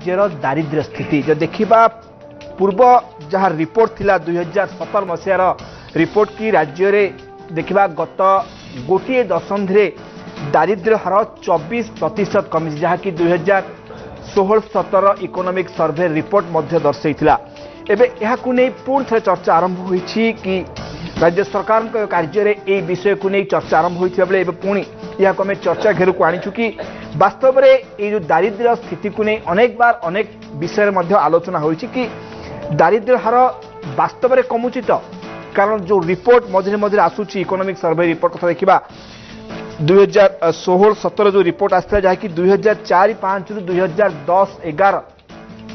राज्यर दारिद्र्य स्थिति जो देखा पूर्व जहाँ रिपोर्ट थिला 2017 मसीहार रिपोर्ट की राज्य में देखा गत गोटे दशंधि दारिद्र्य हार 24% कमी जहाँकि 2016-17 इकोनॉमिक सर्वे रिपोर्ट दर्शाइला एबे यहाकु नहीं पुणी थे चर्चा आरंभ होईछि कि राज्य सरकार कार्य में विषय को नहीं चर्चा आरंभ होता बेले पुणी यह आम चर्चा घेर को आनीचु कि वास्तव में ये जो दारिद्र्य स्थिति को नहीं अनेक बार अनेक विषय आलोचना होईछि कि दारिद्र्य हार वास्तव में कमुची तो कारण जो रिपोर्ट मझे मझे आसूची इकोनॉमिक सर्वे रिपोर्ट कथा देखा 2016-17 जो रिपोर्ट आसता जहाँकि 2004-5 रु 2010-11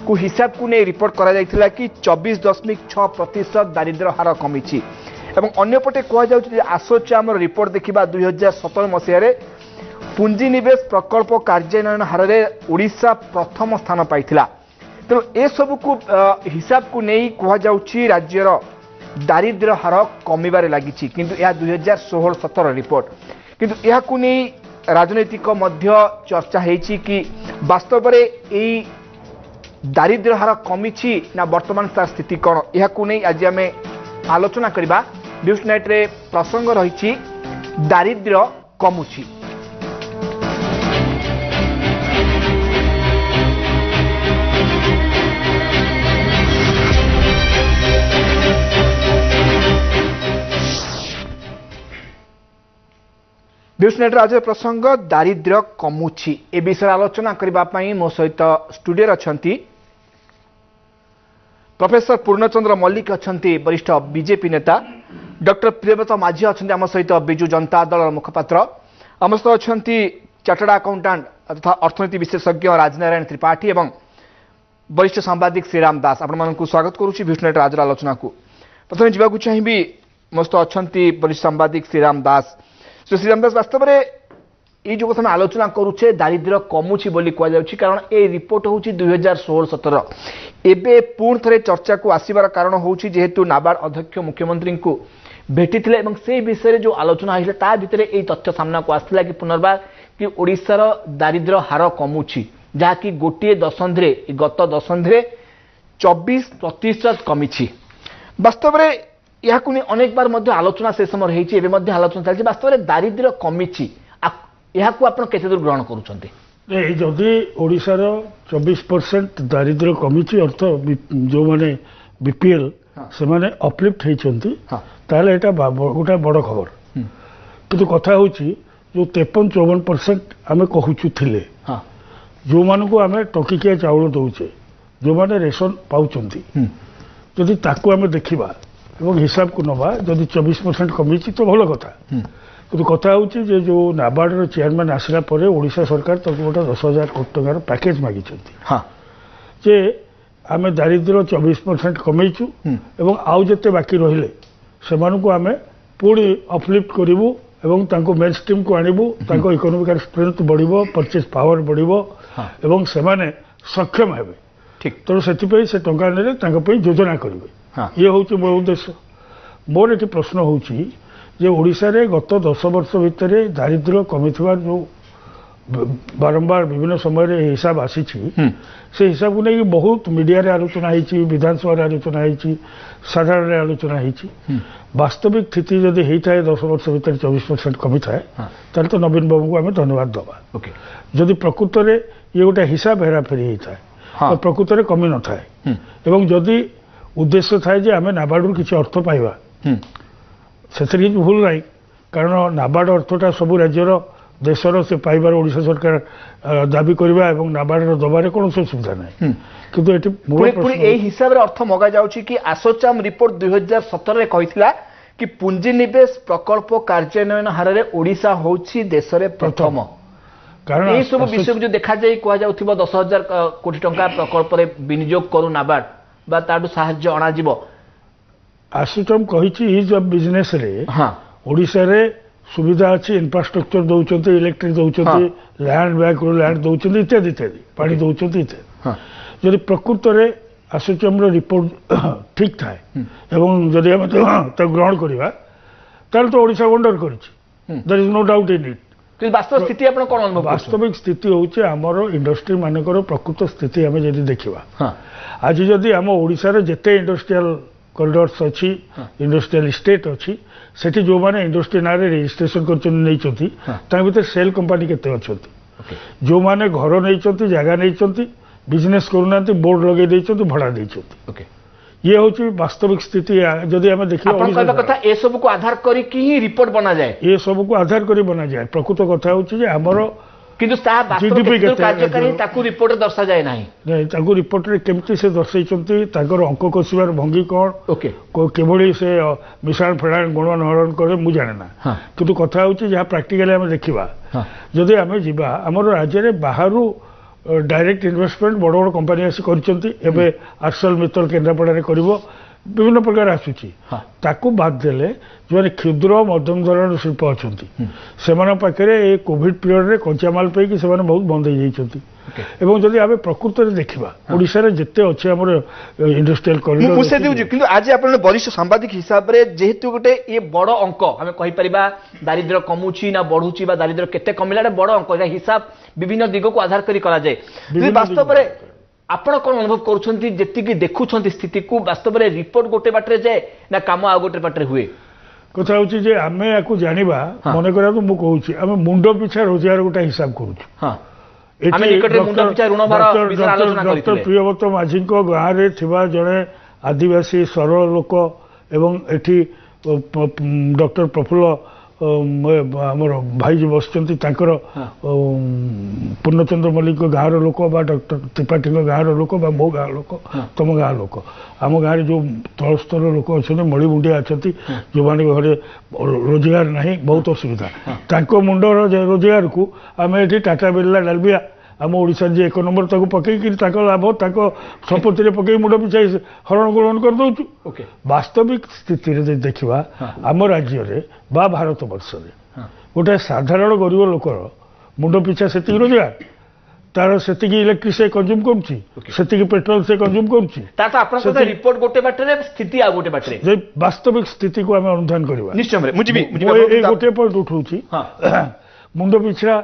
को हिसाब को नहीं रिपोर्ट करा जायतिला कि 24.6% दारिद्र्य हार कमी एवं अन्यपटे कहुच्छे आसोचाम रिपोर्ट देखा 2017 मसीह पुंजीनिवेश प्रकल्प कार्यान्वयन हार में ओडिशा प्रथम स्थान पाइथिला तेणु ए सब को हिसाब को नहीं कहुच्छी राज्यर दारिद्र्य हार कमिबारे लागिछि किंतु यह 2016-17 रिपोर्ट किंतु यह को नहीं राजनैतिक मध्य चर्चा होईछि कि वास्तव में यही दारिद्र्य हार कमी ना वर्तमान तार स्थिति कौन यह को नहीं आज आम आलोचना करबा न्यूज नाइट रे प्रसंग रही दारिद्र्य कमुछि न्यूज नाइट आज प्रसंग दारिद्र्य कमुछि ए विषय आलोचना करने मो सहित स्टूडियो अछंती प्रोफेसर पूर्णचंद्र मल्लिक अछंती वरिष्ठ बीजेपी नेता डॉक्टर प्रियव्रत माझी अछंती आम सहित बिजु जनता दल मुखपात्र आम सहित अछंती चार्टर्ड अकाउंटेंट तथा अर्थनीति विशेषज्ञ राजनारायण त्रिपाठी एवं वरिष्ठ सांबादिक श्रीराम दास आपण स्वागत करुच्ची न्यूज नाइट आज आलोचना को प्रथम जावाक चाहिए मो सहित अछंती वरिष्ठ सांबादिक श्रीराम दास श्रीराम दास वास्तव में ये जो कथा आलोचना करुचे दारिद्र्य कमुची बोली कहुच्छी कारण ये रिपोर्ट हूँ 2016-17 एबे पुणी थे चर्चा को आसबार कारण हूँ जेहेतु नाबार्ड अध्यक्ष मुख्यमंत्री को भेटी से विषय जो आलोचना होता ता भितर यही तथ्य सामना को आसला कि पुनर्बार कि ओडिशार दारिद्र्य हार कमुची जहाँकि गोटे दशंधि गत दशंधि 24% कमी वास्तव में यह अनेक बार आलोचना से समय रही आलोचना चलती वास्तव में दारिद्र्य कमी यहाँ आप दूर ग्रहण करुँच जदि ओडिशार 24% दारिद्र्य कमी अर्थ जो मैंने बीपीएल से माने अपलिफ्ट होती ताले एटा गोटे बड़ खबर किंतु कथा हूँ जो 53-54% आम कहूँ थिले जो मानू आम टंकिकिया चाउल दौचे जो मैंने रेशन पाँच जदि ताकू आम देखा एवं हिसाब को नवा जदि 24% कमी तो भल कथा किंतु कथा हूँ जो नाबार्ड चेयरमैन आसला ओडिशा सरकार गोटे 10,000 कोटी टंकार पैकेज मागी जे आम दारिद्र्य 24% कमेचु एवं आउ जते बाकी रहिले से आम पुणी अपलिफ्ट करूँ एवं मेन स्ट्रीम को आणबू इकोनॉमिक स्ट्रेंथ बढ़िबो परचेज पावर बढ़िबो एवं सेमाने सक्षम हेबे ठीक तेणु से टंका ने योजना करेंगे ये हूँ मो उद्देश्य मोर ये प्रश्न हूँ ओडिशा रे गत 10 वर्ष भितर दारिद्र्य कमी जो बारंबार विभिन्न समय हिसाब आसी से हिसाब को लेकिन बहुत मीडिया रे आलोचना होती विधानसभा आलोचना होती साधारण आलोचना होती वास्तविक स्थिति जदि होता है 10 वर्ष भितर 24% कमी थाए तो नवीन बाबू को आम धन्यवाद दबा जदि प्रकृत में ये गोटे हिसाब हेराफेरी होता है तो प्रकृत में कमी न थाए एवं जदि उद्देश्य थाए जे आम नाबार्ड किसी अर्थ पाइबा से भूल ना कारण नाबार्ड अर्थटा सबू राज्यर देशर से पाइबार ओडिशा सरकार दाबी करवा एवं नाबार्ड दबारे कौन सुविधा ना किंतु हिसाब से अर्थ मगा जाउछि कि आसोचाम रिपोर्ट 2017 रे कहितला कि पुंजीनिवेश प्रकल्प कार्यान्वयन हार में ओडिशा होछि देश रे प्रथम कारण ये सब विषय जो देखा जाए कह जाउथिबो 10,000 कोटी टंका प्रकल्प रे विनियोग करू नाबार्ड बा ताडू साहाय्य अणाजिबो आसुटम कही इज ऑफ बिजनेस रे ओडिशा रे सुविधा अच्छी इंफ्रास्ट्रक्चर दौरान इलेक्ट्रिक दौरान लैंड बैंक लैंड दौरान इत्यादि इत्यादि पानी दौरान इत्यादि जदि प्रकृत में आसुचम रिपोर्ट ठीक थाए एवं जदि आम ग्रहण करवा तो ओडिशा वंडर कर there is no doubt in it वास्तव स्थिति आपण कोन अनुभव वास्तविक स्थिति होउचे हमर इंडस्ट्री मानकर प्रकृत स्थिति हमें जदि देखिबा आज जदि हम ओडिसा रे जेते इंडस्ट्रियल कॉरिडोर्स अच्छी इंडस्ट्रियल स्टेट अच्छी सेठी जो माने इंडस्ट्री ना रजिस्ट्रेशन करछन नै चंती ता भीतर सेल कंपनी केते अछंती जो माने घर नै चंती जगह नै चंती बिजनेस करूनांती बोर्ड लगे दै चंती भड़ा दै चंती ओके ये होची वास्तविक स्थिति जदि हम देखियो आपण कहबा कथा ए सब को आधार करी कि ही रिपोर्ट बना जाए ये सब को आधार करी बना जाए प्रकृत कथा होची जे हमरो किंतु ता वास्तविक कार्यकारी ताकू रिपोर्ट दर्शा जाए नाही ताकू रिपोर्ट रे केमती से दर्शाई चंती ताकर अंक कसिबार भंगी कोन ओके केवली से मिसाल फेडान गुणन हरण करे मु जाने ना किंतु कथा होची जे प्रैक्टिकली हम देखिबा जदि हम जिबा हमर राज्य रे बाहरु डायरेक्ट इन्वेस्टमेंट बड़ बड़ कंपनी आसी करछंती आर्सल मित्तल केन्द्रापड़ा रे करिवो विभिन्न प्रकार आसुची ताकू बाद देले जो क्षुद्र मध्यम धरण शिल्प अच्छी से पाखे ये कोविड पीरियड रे कंचामाल पे से बहुत बंद हो जाती एवं जदि आम प्रकृत में देखा ओडिशा रे जिते अच्छे आम इंडस्ट्रियल कॉरिडोर आज आप वरिष्ठ सांबादिक हिसाब से जेहेतु गोटे ये बड़ अंक आम कहीपर दारिद्र्य कमुची ना बढ़ुची दारिद्र्य केते कमिला बड़ अंक हिसाब विभिन्न दिग को आधार करें वास्तव में आपण कौन अनुभव करुँच देखुं स्थिति को वास्तव में रिपोर्ट गोटे बाटे जाए ना कम आ गोटे बाटे हुए कथा हूँ जे आम या जाना मन करा तो मुझे आम मुंड पिछा रोजगार गोटे हिसाब करुँ डॉक्टर प्रियव्रत माझी गाँव में थिबा जड़े आदिवासी सरल लोक एवं एठी डॉक्टर प्रफुल्ल आमर भाई जो बस पूर्णचंद्र मल्लिक गाँव लोक डॉक्टर त्रिपाठी गाँव लोक मो गाँव लोक तुम गाँव लोक आम गाँव जो तल स्तर लोक अच्छा मड़ीमुंडिया अच्छा जो मैंने घरे रोजगार ना बहुत असुविधा मुंड रोजगार को आम ये टाटा बिरला डालबिया आम ओडिशा जी एक नंबर ताको पकईकि लाभ संपत्ति पकई मुंड पिछा हरण ग्रहण कर दौचु वास्तविक स्थिति रे देखा आम राज्य रे बा भारत वर्ष रे गोटे साधारण गरीब लोकर मुंड पिछा से रोजगार तार से इलेक्ट्रिक से कंज्यूम करुँची पेट्रोल से कंज्यूम करुँची रिपोर्ट गोटे बाटे स्थिति आ गोटे बाटे वास्तविक स्थिति को आम अनुधान करवा निश्चय गोटे पॉइंट उठाऊँ मुंड पिछा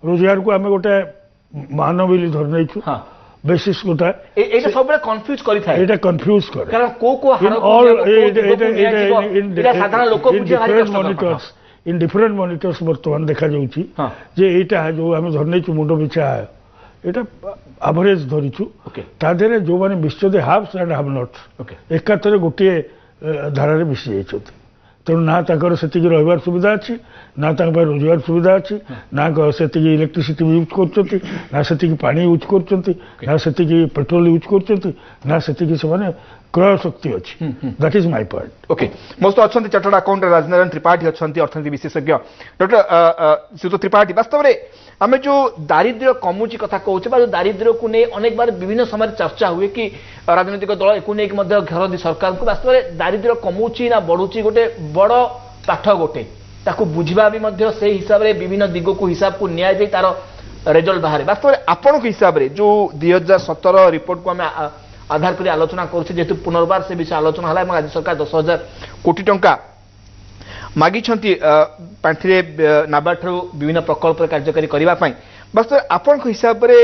रोजगार को आम गोटे मानवीली धर नहीं बेसिस गोटा सब कन्फ्यूज करें कन्फ्यूज करे कारण को साधारण लोक इन डिफरेंट मॉनिटर्स बर्तमान देखा जाउची जे एटा जो आम धर नहीं मुंड पिछा एटा एवरेज धरीचु ता देरे जो माने मिश्चदे हाफ्स एंड हाव नॉट एकाथरे गोटे धारा रे मिसी जाइछथि तेणु ना से रही सुविधा अच्छी ना रोजगार सुविधा अच्छी ना से इलेक्ट्रिसिटी यूज कर ना से पानी यूज कर से पेट्रोल यूज कर क्रय शक्ति अच्छी that is my point okay most अच्छा चार्टर्ड अकाउंटेंट राजनारायण त्रिपाठी अच्छा अर्थनीति विशेषज्ञ डॉक्टर श्रीयुत त्रिपाठी वास्तव में आम जो दारिद्र्य कमुची कथा कहूँ दारिद्र्य को नहीं अनेक बार विभिन्न समय चर्चा हुए कि राजनीतिक दल एक घेरती सरकार को वास्तव में दारिद्र्य कमुची ना बढ़ुची गोटे बड़ पाठ गोटे ताकू बुझा भी से हिसाब से विभिन्न दिग को हिसाब को निया तार रिजल्ट बाहर वास्तव में आपण हिसाब से जो 2017 रिपोर्ट को आम आधार कर आलोचना करेतु पुनर्बार से विषय आलोचना है आज सरकार 10,000 कोटी टंका मागी पांठि नाबार्ड ठार विभिन्न प्रकल्प कार्यकारी करने वास्तव आपण हिसाब से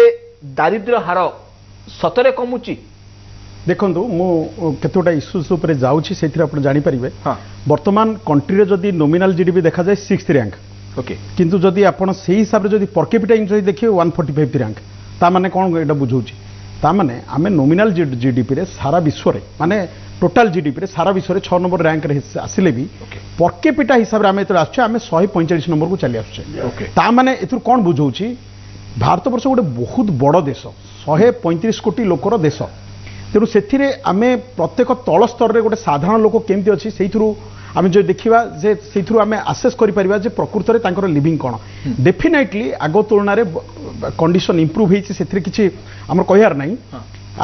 दारिद्र्य हार सतरे कमुची देखु मुझे इश्यूज उपर जाऊँगी से जापर बर्तमान कंट्री जदि नॉमिनल जीडीपी देखा जाए 6th रैंक ओके किंतु जदि आपण से हिसाब से पर कैपिटा इनकम देखिए 145 रैंक ताने कौन यहाँ बुझाऊँ ताने आम नॉमिनल जीडीपी रे सारा विश्व रे माने टोटाल जीडीपी रे सारा विश्व रे 6 नंबर रैंक रे आसिले भी पर कैपिटा हिसाब से आम ये आम 145 नंबर को चली आसुचे एथुर कौन बुझाऊँ भारत वर्ष गोटे बहुत बड़ देश 135 कोटी लोकर देश तेणु से आम प्रत्येक तल स्तर में गोटे साधारण लोक केमती अच्छी से आम जो देखा से आम आसेस कर प्रकृत में लिविंग कौन डेफिनेटली आग तुलना कंडीशन इंप्रूव होती किसी आम कहार ना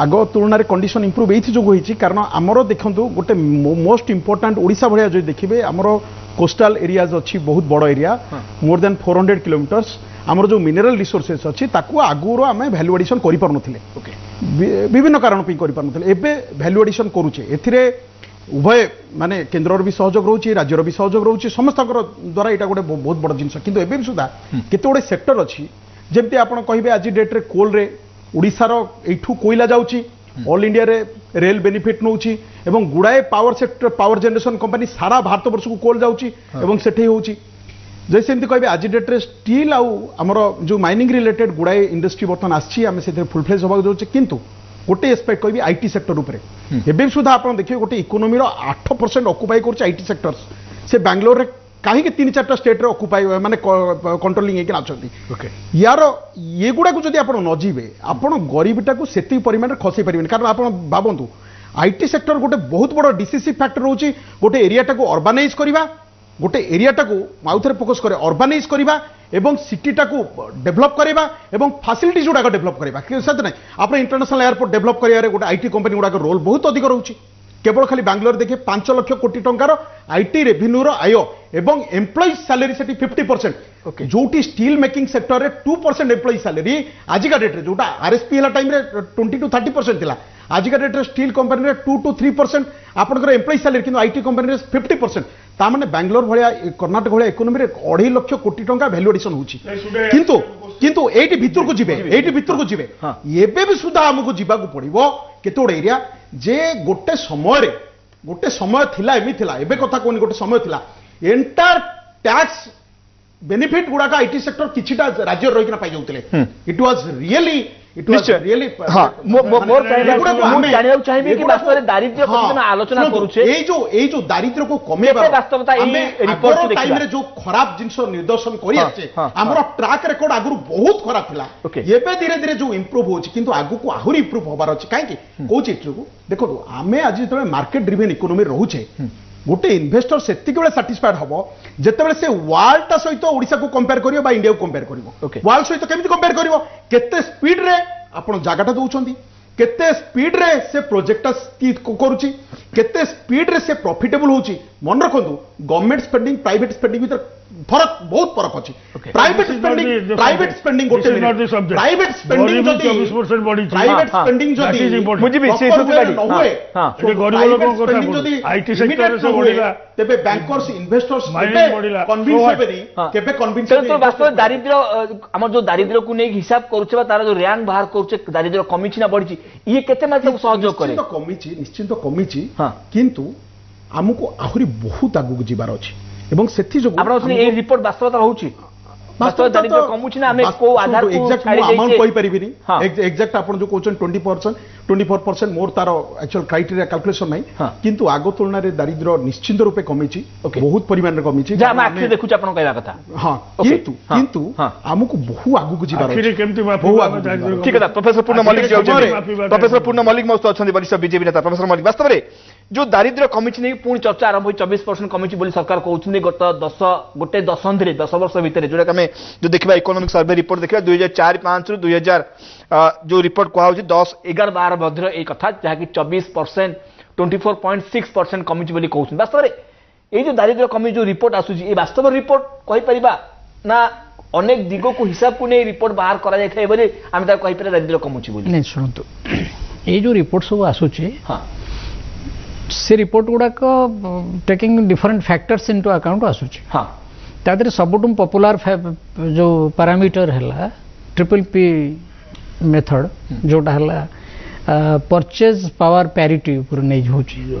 आग तुलना कंडीशन इंप्रूव ये जो होती कारण आमर देखो गोटे मोस्ट इंपोर्टाट ओडिशा भाया जो देखिए आमर कोस्टाल एरियाज अच्छी बहुत बड़ एरिया मोर देन 400 किलोमीटर्स आमर जो मिनरल रिसोर्सेस अच्छी आगुर आम भैल्यू एडिशन कर विभिन्न कारण कर वैल्यू एडिशन करुचे उभय माने केन्द्र भी सहयोग रोचे राज्यर भी सहयोग रोचे समस्त द्वारा यहाँ गोटे बहुत बड़ जिनस किंतु एबे भी सुधा केते गोटे सेक्टर अच्छी जमती आप कहे आज डेट्रे कोल रे ओडिशार एठू कोईला जाउची ऑल इंडिया रे रेल बेनिफिट नौची एवं गुड़ाए power sector power generation company सारा भारत वर्ष को कोल जाउची एवं सेठे होउची जैसे एमती कहे आज डेट्रे स्टील आमर जो माइनिंग रिलेटेड गुड़ाए इंडस्ट्री बर्तमान आम से फुल फ्लेज होगा जाऊे किंतु गोटे एस्पेक्ट कहि आईटी सेक्टर उपरे एबे सुधा आप देखिए गोटे इकोनोमी 8% ऑक्युपाई कर आईटी सेक्टर्स से बैंगलोर रे कहीं 3-4 स्टेट रे ऑक्युपाई माने कंट्रोलिंग होकर आछंती यार ये गुडा को जदि आपण न जीवे आपण गरीबटा को सेति परिमाण रे खसई परिबेन कारण आपण भाबंतु आईटी सेक्टर गोटे बहुत बड़ डिसिसिव फैक्टर होची गोटे एरियाटा को अर्बानाइज करबा गोटे एरियाटा को आउथरे फोकस करे अर्बानाइज करबा एवं सिटीटा को डेभलप करबा एवं फैसिलिटी जोडा को डेभलप करबा सत नै आपण इंटरनेशनल एयरपोर्ट डेभलप करिया गोटे आईटी कंपनी गुडा रोल बहुत अधिक रहउची केवल खाली बैंगलोर देखिए 5 लाख कोटी टंकार आईटी रेवेन्यू आय एवं एम्प्लॉई सैलरी से 50% जोटी स्टील मेकिंग सेक्टर रे 2% एम्प्लॉई सैलरी आजिका डेट रे जोटा आरएसपी हला टाइम रे 20-30% थिला आजिका डेट रे स्टील कंपनी रे 2-3% आपनकर एम्प्लॉई सैलरी किंतु आईटी कंपनी रे 50% ता माने बैंगलोर भलिया कर्नाटक भलिया इकोनॉमी रे 2.5 लाख कोटी टंका वैल्यू एडिशन होची किंतु एटी भीतर को जिबे एबे भी सुधा हमको जीवा को पड़िबो केते गोटे एरिया जे गोटे समय थिला एमि थिला एबे कथा कोनी गोटे समय थिला एंटायर टैक्स बेनिफिट गुडा का आईटी सेक्टर किछिटा राज्य रही पाई जाउतले इट वाज रियली मोर जानिया चाहिबे कि वास्तव में दारिद्र्य प्रतिदिन आलोचना करूछे ए जो दारिद्र्य को कमेबा वास्तवता ए रिपोर्ट टाइम रे जो खराब जिंस निर्देशन करि आछे हमरो ट्रैक रिकॉर्ड आगु बहुत खराब थिला एबे धीरे धीरे जो इंप्रूव होछि किंतु आगु को आहुरी इंप्रूव होबार अछि काहे कि कोछि को देखो आमे आज जतबे मार्केट ड्रिवन इकोनॉमी रहूछे गोटे इन्वेस्टर सेति बेले सैटिस्फाइड हबो जेतेबेले से वर्ल्ड सहित ओडिसा को कंपेयर करियो बा इंडिया को कंपेयर करियो वर्ल्ड सहित केमिति कंपेयर करियो केते स्पीड रे आपण जागाटा दउछंती केते स्पीड रे से प्रोजेक्ट करूची केते स्पीड रे से प्रॉफिटेबल होची मन रखंतु गवर्नमेंट स्पेंडिंग प्राइवेट स्पेंडिंग भीतर फरक बहुत फरक अछि प्राइवेट स्पेंडिंग गोटे प्राइवेट स्पेंडिंग जदी 24% बढी प्राइवेट स्पेंडिंग जदी बुझिबी से सब गाडी हां गरीब लोगन को কথা आईटी सेक्टर से बढिला तेबे बैंकर्स इन्वेस्टर्स कन्विंस हेबेनी केबे कन्विंस तो वास्तव दारिद्र्य हमर जो दारिद्र्य को नै हिसाब करूछबा तार जो रैंक बाहर करूछे दारिद्र्य कमिछि ना बढिछि ये केते मात्रा सहयोग करे निश्चित कमिछि किंतु हमको आहुरी बहुत आगु जीवार अछि एवं सेथि जो आपण ए रिपोर्ट वास्तवता रहउछि वास्तव दारिद्र्य कमुछि ना हमें को आधार को एग्जैक्ट अमाउंट कहि परिबिनी एग्जैक्ट आपण जो कोचन 24% मोर तार एक्चुअल क्राइटेरिया कैलकुलेशन नै किंतु आगो तुलना रे दारिद्र्य निश्चित रूपे कमिछि बहुत परिमाण रे कमिछि जा हम आखि देखुछ आपण कहला कथा हां किंतु हमको बहु आगु को जीवार आखिर केमति बहु आगु ठीक है प्रोफेसर पूर्ण मल्लिक प्रोफेसर पूर्ण मल्लिक मस्त अछंती वरिष्ठ बीजेपी नेता प्रोफेसर मल्लिक वास्तव रे जो दारिद्र्य कमिछि नै पुणी चर्चा आरंभ 24% कमिछि बोली सरकार कहउछन्ती गोटे दशंधि 10 वर्ष भितर जोटा हमें जो देखिबा इकोनॉमिक सर्वे रिपोर्ट देखिबा 2004-5 रु 2000 जो रिपोर्ट कहा होछि 10-11-12 मध्य ए कथा जहा कि 24% 24.6% कमिछि बोली कहउछन्ती वास्तव रे ए जो दारिद्र्य कमि जो रिपोर्ट आसुछि ए वास्तव रिपोर्ट कहि परिबा ना अनेक दिगो को हिसाब को नै रिपोर्ट बाहर करा जाय थाय बोली हम ता कहि पर दारिद्र्य कमुछि बोली नै सुनतु ए जो रिपोर्ट सब आसुछि हां से रिपोर्ट गुडा को taking different factors into account आसुछि हां तादरे सबटू पॉपुलर जो पैरामीटर है PPP मेथड जोटा है परचेज पावर पैरिटी ऊपर नहीं होची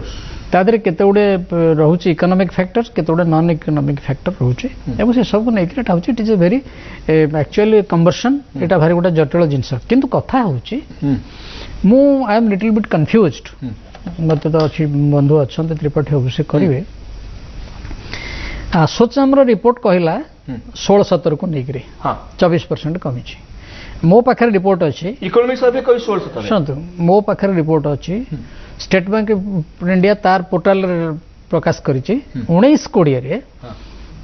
तादरे केते गुडे रहउची इकोनॉमिक फैक्टर्स केते गुडे नॉन इकोनॉमिक फैक्टर रहउची एबो से सब नै कि होची it is a very actually conversion एटा भारी गोटा जटिल जिंस किंतु कथा होची मु I am little bit confused मत तो अच्छी बंधु अच्छा त्रिपाठी अवश्य करेंगे आसोचाम रिपोर्ट कहला 16-17 को लेकर 24% कमी मो पाखे रिपोर्ट अच्छी इकोनॉमिक सर्वे कोई 16-17 शुणु मो पाखे रिपोर्ट अच्छी स्टेट बैंक ऑफ इंडिया तार पोर्टाल प्रकाश करी 19-20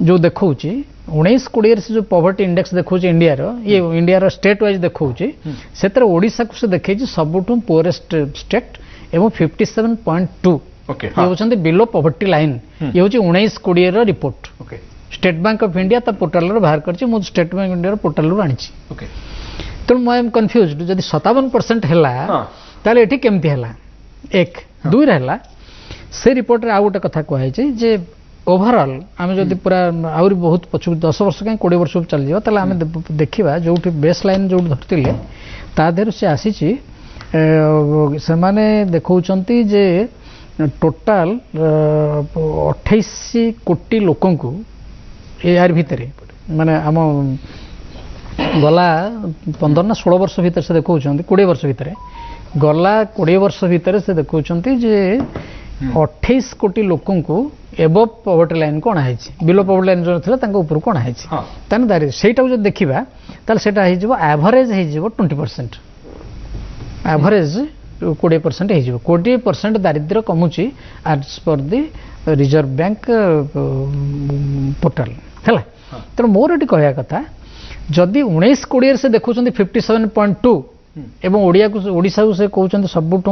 जो देखा 19-20 से जो पॉवर्टी इंडेक्स देखा इंडिया ये इंडिया स्टेट वाइज देखा से ओडिशा को से देखे सबुठू पुअरेस्ट स्टेट एवं 57.2 ये होचंदी बिलो पॉवर्टी लाइन ये होची 19-20 report state bank of India ता पोर्टल रे बाहर करछि मो state bank of India portal रे आनिछि तो मैं एम कंफ्यूज्ड जदी 57% हैला ताले एठी केमति हैला एक दुई रहला से रिपोर्ट आउ गोटे कथा कहुई जे ओभरऑल आम जब पूरा आहरी बहुत पछुक 10 वर्ष कहीं 20 वर्ष चली जावा ताले आम देखिबा जो बेस लाइन जो धरतिले ता देहर से आसीची से माने देखौचंती जे टोटाल 28 कोटी लोकन को यार भितरे माने आम गला 15 ना 16 वर्ष भीतर से देखौचंती 20 वर्ष भीतर गला 20 वर्ष भीतर से देखौचंती जे 28 कोटी लोकन को एबव पॉवर्टी लाइन को अणाई बिलो पॉवर्टी लाइन जो थिला तांको ऊपर को अणाई ताने दारी सेटा जो देखिबा ताले सेटा हे जिवो एवरेज हे जिवो 20% एवरेज 20% हे जिवो 20% दारिद्र्य कमुची as per the reserve bank portal हैला त मोर एटी कहया कथा जदि 19 कोडियर से देखुछंती 57.2 एवं ओडिशा को से कहते सबुठ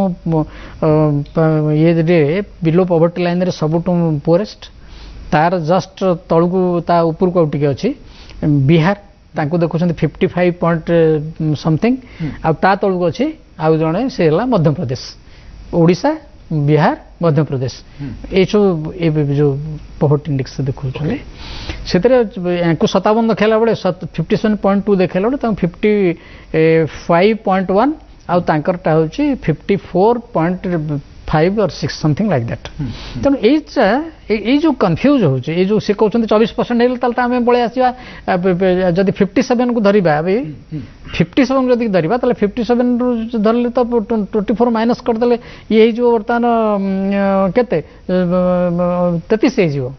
ये बिलो पॉवर्टी लाइन रे सबुठ पुअरेस्ट तार जस्ट तलू ता ऊपर को टिके अच्छी बिहार तांको देखुछंती 55 पॉइंट समथिंग आ ता तलू अच्छी आउ जणे से हला मध्य प्रदेश ओडिशा बिहार मध्य प्रदेश ये जो पॉवर्टी इंडेक्स से देखुँ से 57 देखेला बेले 57.2 देखेला बेले 55.1 आउ तांकरटा होची 54.5 और 6 समथिंग लाइक दैट तेणु ये जो कन्फ्यूज होचे ये जो से कहते 24% हेल ताल आम बड़े आसवा जदि 57 को धरवा अभी 57 जदि धरवा 57 रु धरले तो 24 माइनस करदे ये जो बर्तमान केते 33 हो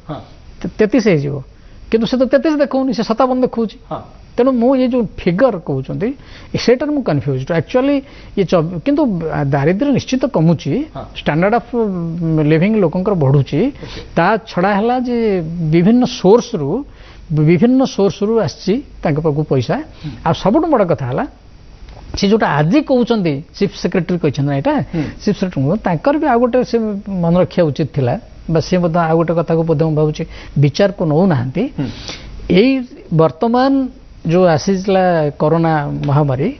33 हो किंतु से तो 33 देखौनी से 57 देखौची तेणु मु ये जो फिगर कहते सेटार मु कन्फ्यूज एक्चुअली ये किंतु दारिद्र्य निश्चित कमुची स्टैंडर्ड ऑफ लिविंग लोकंकर बढ़ुची ता छड़ा हला जे विभिन्न सोर्स रु आसी तांको पाखु पैसा आ सबुठ बड़ कथा हला से जोटा आज कहते चीफ सेक्रेटरी कहते एटा चीफ सेक्रेटरी तांकर भी आ गोटे से मन रखा उचित थिला बस से आ गोटे कथा को बोध भावुची विचार को नौ नाहांती एई वर्तमान जो आसीला कोरोना महामारी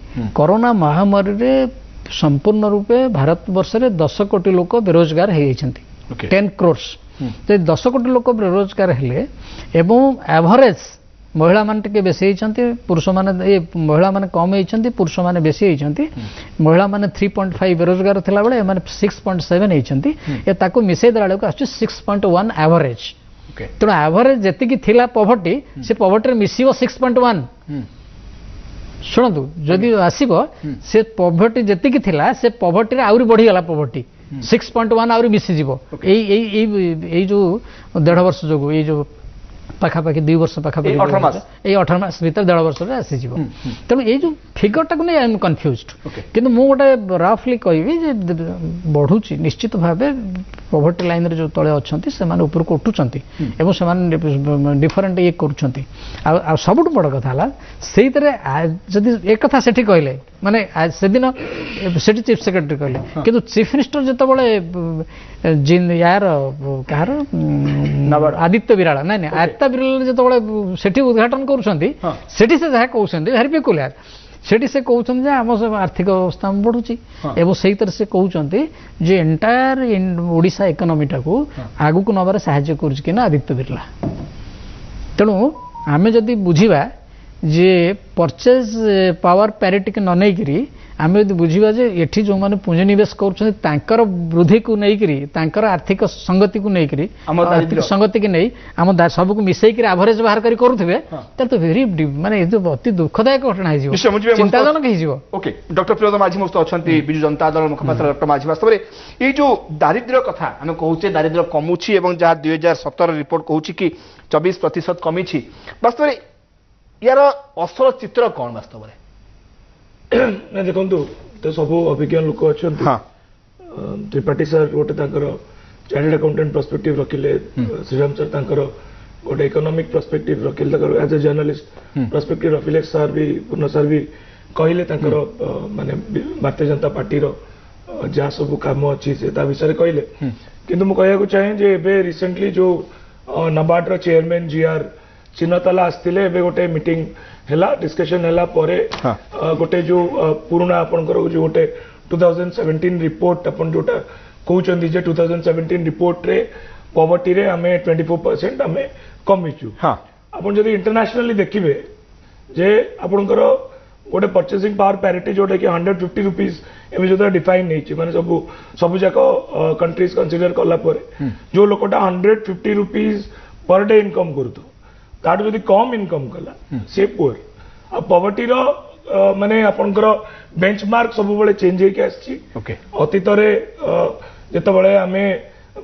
रे संपूर्ण रूपे भारत वर्ष रे 10 कोटी लोक बेरोजगार हो 10 crores 10 कोटी लोक बेरोजगार हेले एवं एवरेज महिला मान टिके बेसी होइछंती पुरुष माने ये महिला माने कम होइछंती पुरुष माने बेसी होइछंती महिला माने 3.5 बेरोजगार थिला बेले माने 6.7 होइछंती ए ताको मिसै दलाळे को आछी 6.1 एवरेज तेणु एवरेज जेतिकी थिला पॉवर्टी से पॉवर्टी मिसिबो 6.1 शुणु जदि आसीबो से पॉवर्टी जेतिकी थिला से पॉवर्टी रे आउरी बढ़ी गला पॉवर्टी 6.1 आउरी मिसि जीवो एई जो 1.5 वर्ष जोगो एई जो पाखापाखि 2 वर्ष पाखापाखि 18 मास भीतर 1.5 वर्ष रे आसी जीवो तेणु ये जो फिगर टाक नहीं आई एम कन्फ्यूज्ड किंतु मु गोटे रफली कहबी जे बढ़ुची निश्चित भावे पॉवर्टी लाइन रे जो तळे अछंती से माने ऊपर को उठुचंती एवं से माने डिफरेंट ये करूचंती आ सबुठ बड़ कथा हला सेही तरे जदी एक कथा सेठी कहले माने से दिन सेठी चीफ सेक्रेटरी कहले किंतु चीफ मिनिस्टर जते बळे जिन यार कहार आदित्य बिराला नहीं आदित्य बिराला जते बळे सेठी उद्घाटन करूचंती सेठी से जहा कहउचंती वेरी पेकुलियर सेठी से कहउचंती जे हम आर्थिक अवस्था बढ़ुची एवं सही तरह से कहउचंती जे एंटायर ओडिशा इकोनॉमी टाको आगु को नबार सहायता करूची कि ना आदित्य बिरला तेणु आमे जदी बुझिबा जे परचेज पावर पैरिटी के न नैकरी आम यदि बुझा जे एठी जो माने पुंजी निवेश कर वृद्धि को नैकरी आर्थिक संगति को नैकरी आर्थिक संगति की नहीं आम सबको मिसई एवरेज बाहर करी करुवे तो वेरी माने अति दुखदायक घटना हो चिंताजनक हो। ओके डॉक्टर प्रियंका माझी मस्त अच्छा विजु जनता दल मुखपात्र डॉक्टर माझी वास्तव में ये जो दारिद्र्य कथा आम कहूचे दारिद्र्य कमुची जहाँ 2017 रिपोर्ट कहूँ कि 24% कमी वास्तव में यार असल चित्र कौन वास्तव में देखो तो सब अभिज्ञ लोक अच्छा त्रिपाठी सर गोटे चार्टर्ड अकाउंटेंट पर्सपेक्टिव रखिले श्रीराम सर गोटे इकोनॉमिक पर्सपेक्टिव रखिले एज ए जर्नलिस्ट पर्सपेक्टिव रखिले सर भी पूर्ण सर भी कहले माने भारतीय जनता पार्टी जहाँ सब कम अच्छी से विषय कहले किंतु मु कहया चाहे जे एबे रिसेंटली जो नबार्ड रो चेयरमैन जीआर चिन्हताला आसते गोटे मीटिंग है डिस्कशन है गोटे जो पुराना आपंकर जो गोटे 2017 रिपोर्ट अपन जोटा कहते जे 2017 रिपोर्ट रे पॉवर्टी रे आमे 24% आमे कमिचु आपण जदि इंटरनेशनली देखिबे जे आपणकर गोटे परचेसिंग पावर पैरिटी जोटा कि 150 रुपीज एवं जो डिफाइन नहीं माने सब जाक कंट्रीज कंसीडर कला जो लोकटा 150 रुपीज पर डे इनकम करूतो ताठू जदि कम इनकम कला से पुअर आ पॉवर्टी रो माने आपणकर बेंचमार्क सब बेले चेंज होके आछि अतीत रे जेतबेले आमे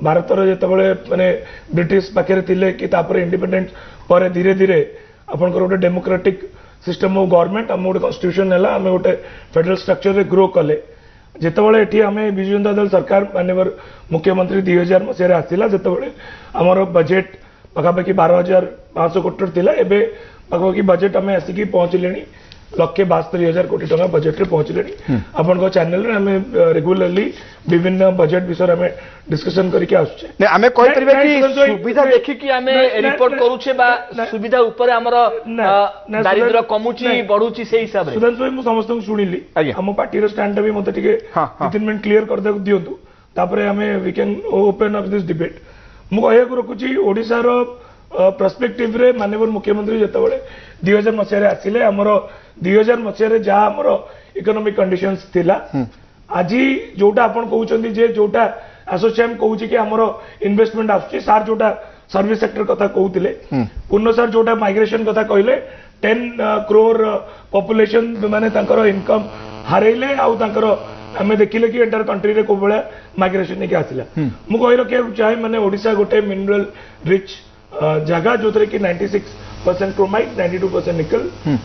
भारत रो जेतबेले माने ब्रिटिश पाखे थिले कि तापर इंडिपेंडेंस पर धीरे धीरे आपणकर गोटे डेमोक्रेटिक सिस्टम ऑफ गवर्नमेंट आम गोटे कन्स्टिट्यूशन है आम गोटे फेडरल स्ट्रक्चर रे ग्रो कले जितेबाला ये आम विजु जनता दल सरकार माननीय मुख्यमंत्री 2000 मसीह आसला जितेबाला आमर बजेट पखापाखि 12,500 कोटी थिला एबे पखापाखि बजेट आम आसिक पहुंचले 1,72,000 कोटी टका बजेट रे पहुंचले आपण चैनल रे हमें रेगुलरली विभिन्न बजेट विषय में डिस्कशन करके आछे ने हमें कहि परबे कि सुविधा देखि कि हमें रिपोर्ट करूछे बा सुविधा ऊपर हमर दारिद्र्य कमुची बढ़ुची से हिसाब रे सुधांशु भाई मु समस्त सुनिली हम पार्टी रो स्टैंड भी मते टिके 3 मिनिट क्लियर कर दे दियंतु तापरे हमें we can open up this debate मु कहया को रखुची ओडिसा रो पर्सपेक्टिव रे माननीय मुख्यमंत्री जेतबेले 2000 मसीह रे आसिले हमर 2000 मसीह रे जा हमर इकोनॉमिक कंडीशंस थिला आजी जोटा आपण कहउचंदी जे जोटा एसोसिएशन कहउची कि हमर इन्वेस्टमेंट आछी सार जोटा सर्विस सेक्टर कथा कहउतिले पुनो सर जोटा माइग्रेशन कथा कहले 10 करोड़ पॉपुलेशन माने तांकर इनकम हारेले आउ तांकर हमें देखिले कि एंटायर कंट्री रे को बळा माइग्रेशन के आसिला मु कहि रखे चाहे माने ओडिसा गोटे मिनरल रिच जगह जो कि 96% क्रोमाइट 92% निकल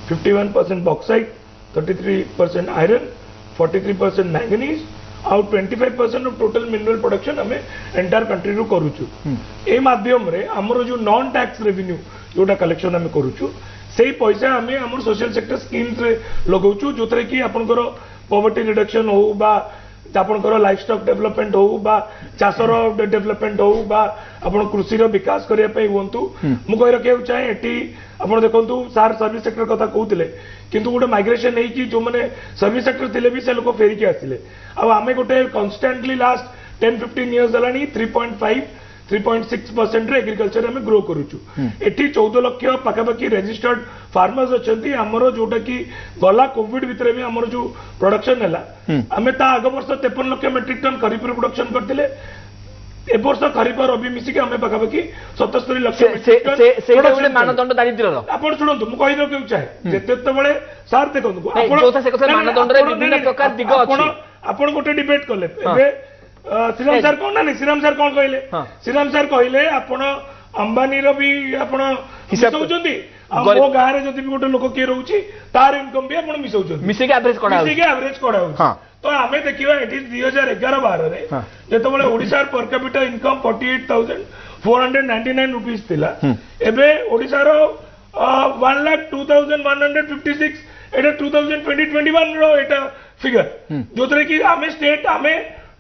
51% बॉक्साइट 33% आयरन 43% मैंगनीज आउ 25% ऑफ टोटल मिनरल प्रोडक्शन हमें एंटायर कंट्री रू करूछु ए माध्यम रे हमर जो नॉन टैक्स रेवेन्यू जोटा कलेक्शन हमें करूछु सेही पैसा हमें हमर सोशल सेक्टर स्कीम्स रे लगाउछु जोतरे कि आपनकर पॉवर्टी रिडक्शन हो बा आपनकर लाइफस्टॉक डेवलपमेंट हो बा चासर डेवलपमेंट हो बा आपन कृषि रो विकास करिया पई होंतु मु कहि रखे चाहे एटी आपन देखंतु सार सर्विस सेक्टर कथा कहउतिले किंतु गोटे माइग्रेशन नै कि जो माने सर्विस सेक्टर थिले भी से लोक फेरी के आसिले अब आमे गोटे कांस्टेंटली लास्ट 10-15 इयर्स दलानी 3.6% रे एग्रीकल्चर हमें ग्रो करूछु एटी 14 लाख पाखापाखि रजिस्टर्ड फार्मर्स अच्छी आमर जोटा कि गला कोविड भितर भी आमर जो प्रोडक्शन है आम आग वर्ष 53 लाख मेट्रिक टन खरीफ प्रोडक्शन करते ए वर्ष खरीफ रबी मिसिक आम पाखापाखि 77 लाख मानदंड दारिद्र्य आप शुणु मुझे कही रखा चाहे जिते सार देखो आप गोटे डिबेट कले श्रीराम सर कौन ना श्रीराम सर कौन कहले श्रीराम सर कहले आपण अंबानी रो भी आपण मिसाउचंदी मो गाँ रे जदि गोटे लोक किए रोची तार इनकम भी आपण मिसाउचंदी मिसे के एवरेज करा तो आमे देखिबा एटी 2011-12 रे जेतबेले Odisha per capita income 48,499 rupees थिला एबे ओडिसा रो 1,02,156 एटा 2020-21 रो एटा फिगर जोतरे कि आमे स्टेट आमे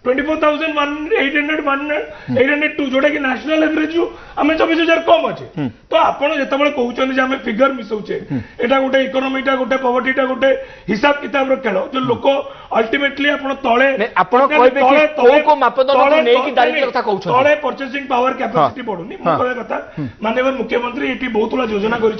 24,802 जोटा कि नेशनल एवरेज आम 24,000 कम अच्छे तो आपड़ जो कहते हैं फिगर मिसाऊे यहाँ गोटे इकोनोमीटा गोटे पॉवर्टीटा गोटे हिसाब किताब खेल जो लोक अल्टीमेटली तले तले परचेसिंग पावर कैपेसिटी बढ़ुनी कहया कथा माननीय मुख्यमंत्री ये बहुत बड़ा योजना कर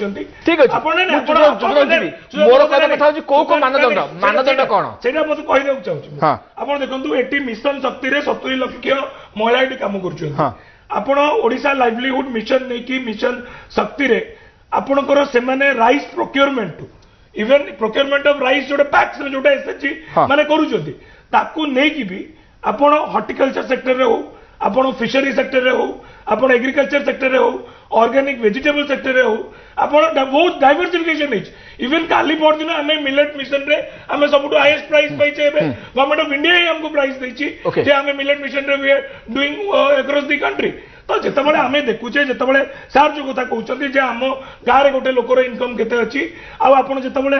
देखो ये मिशन शक्ति रे 70 लाख महिला ये कम कर ओडिशा लाइवलीहुड मिशन नहीं कि मिशन शक्ति रे आपणकर से rice procurement even procurement of rice जो पैक्स रे जोटा एसएचजी माने करूछंती ताकू नै कि भी आपण हॉर्टिकल्चर सेक्टर रे हो आपण फिशरी सेक्टर रे हो आपण एग्रीकल्चर सेक्टर रे हो ऑर्गेनिक वेजिटेबल सेक्टर रे हो आपण बहुत डाइवर्सिफिकेशन है इवन काली पर दिन हमें मिलेट मिशन रे हमें सबुठ हाईएस्ट प्राइस पाइछे गवर्नमेंट ऑफ इंडिया ही हमको प्राइस देछि जे हमें मिलेट मिशन रे we are doing across the country तो जितेबाला आम देखुचे जितेबाला सार जो कथा कहते जे आम गाँव गोटे लोकर इनकम केते अच्छी आपड़ जितेबाला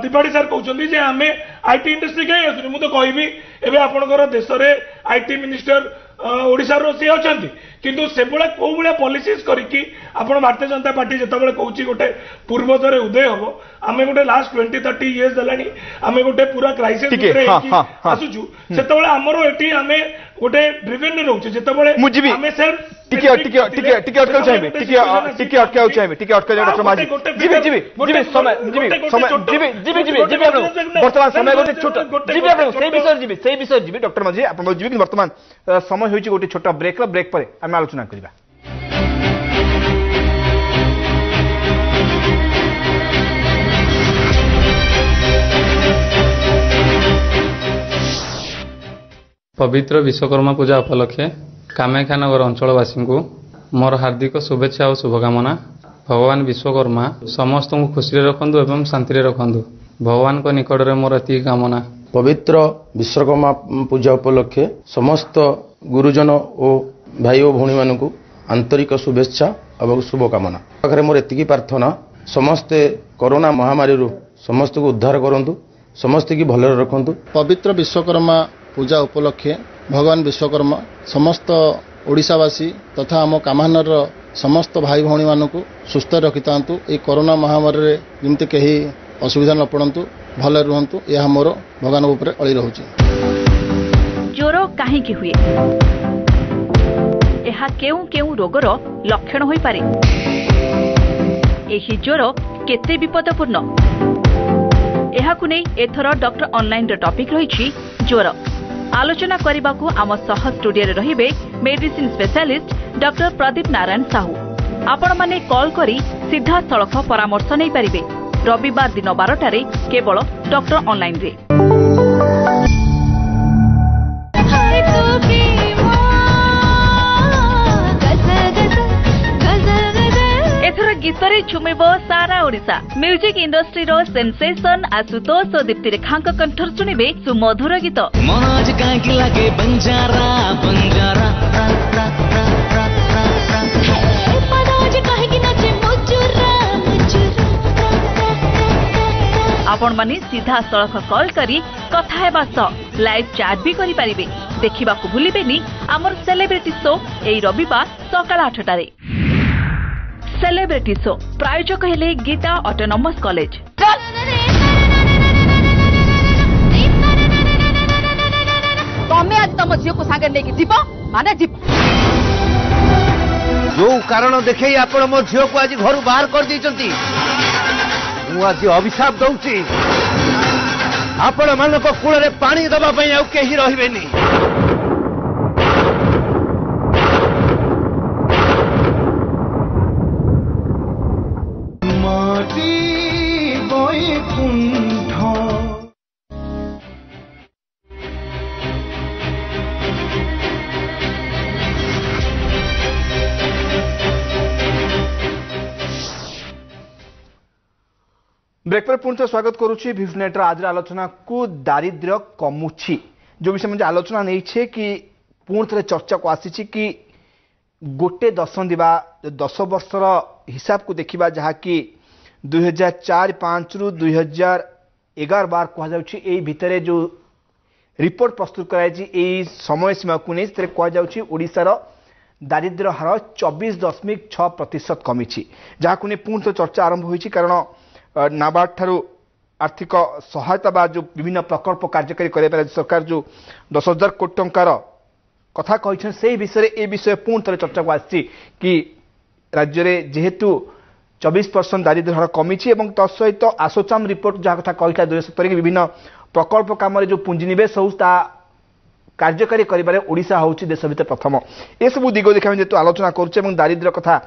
त्रिपाठी सार कहते जे आम आईटी इंडस्ट्री कहीं आसुनी मुझे कहबी एवं आपणकर देश में आईटी मिनिस्टर ओडिशा रो सी अछंती किंतु से बेला को बळिया पॉलिसीज करिकि आपण भारतीय जनता पार्टी जेतबेले कहउची गोटे पूर्वोदय उदय हबो आमे गोटे लास्ट 20-30 इयर्स दलानी आमे गोटे पूरा क्राइसिस भितरे आसुचु सेतबेले हमरो एटी आमे गोटे ड्रिवेन रहउछि जेतबेले मुजिबी हमें सेल्फ टिके अटकाउ चाहिए टिके अटकाउ चाहिए टिके अटका डॉक्टर माझी जीवी समय वर्तमान समय गोटे छोट जीवी आपण सेही विषय जीवी डॉक्टर माझी आपण जीवी कि वर्तमान समय होइछि गोटे छोट ब्रेक पर आम आलोचना करबा। पवित्र विश्वकर्मा पूजा उपलक्षे कामाख्यानगर अंचलवासी को मोर हार्दिक शुभेच्छा और शुभकामना। भगवान विश्वकर्मा समस्त को खुशी रखंतु एवं शांति रखंतु। भगवान को निकट में मोर एति कामना। पवित्र विश्वकर्मा पूजा उपलक्षे समस्त गुरुजन और भाई और भौणी मान को आंतरिक शुभेच्छा और शुभकामना। पाखे मोर एति प्रार्थना समस्ते कोरोना महामारी समस्त को उद्धार करंतु, समस्त की भल रखंतु। पवित्र विश्वकर्मा पूजा उपलक्षे भगवान विश्वकर्मा समस्त ओडिशावासी तथा आम कामानर समस्त भाई भौणी मानक सुस्थ रखि था। ये कोरोना महामारी जमती कहीं असुविधा न पड़तु, भले रुहतु, यह मोर भगवान उपर अड़ी रोचे। ज्वर कहीं हुए यह केउ केउ रोगर लक्षण होई पारे। एही ज्वर केते विपदपूर्ण एहाकु नै एथर डॉक्टर ऑनलाइन टॉपिक रही ज्वर। आलोचना करने को आम सह स्टूडियो रहिबे medicine specialist doctor Pradeep Narayan Sahu. आपण माने कॉल करी सीधा सड़क परामर्श नहीं पारिबे। रविवार दिन 12टारे केवल डॉक्टर ऑनलाइन रे। एथर गीतरे झुमिब सारा ओडिशा। म्यूजिक इंडस्ट्री रो सेंसेशन आशुतोष और दीप्ति रेखा कंठर सुनिबे सुमधुर गीत। आपण माने सीधा सड़क कॉल करी कथा हेबा सह लाइव चैट भी करि पारिबे। देखिबा को भूलिबेनी हमर सेलिब्रिटी शो एई रविवार सकाळ 8टारे। सेलिब्रिटी शो प्रायोजक हेले गीता ऑटोनोमस कॉलेज। तमे आज तम झील को सागर लेके जीव माने जीव। जो कारण देखे आपण मो झील को आज घर बाहर कर दी। मु आज अभिशाप दौची आपण मान कूल में पानी दबा कहीं रही। ब्रेक पर पुनः स्वागत करुच्ची। भिवनेटर आज आलोचना को दारिद्र्य कमुची जो विषय में आलोचना नहीं छे कि पुनः थे चर्चा को आसी कि गोटे दशंधि बा 10 वर्षर हिसाब को देखा जहाँ कि 2004-5 रु 2011 बार कहुच्छी भितर जो रिपोर्ट प्रस्तुत कराई समय सीमा को नहीं कहुशार दारिद्र्य हार 24.6% कमी जहाँ को नहीं पुनः चर्चा आरंभ होती। कारण नाबार्ड ठारू आर्थिक सहायता बा जो विभिन्न प्रकल्प कार्यकारी करे राज्य सरकार जो 10,000 कोटी टंकार कथा कही से विषय ए विषय पुनः थे चर्चा को आसी कि राज्य में जेहेतु 24% दारिद्र्य हार कमी तत्सहित आसोचाम रिपोर्ट जहाँ कथा कही 2017 विभिन्न प्रकल्प काम जो पुंजीनिवेश हो कार्यकारी कर ओडिशा हूँ देश भर प्रथम। ए सब दिग देखा जेहेतु आलोचना करुचे दारिद्र्य कथा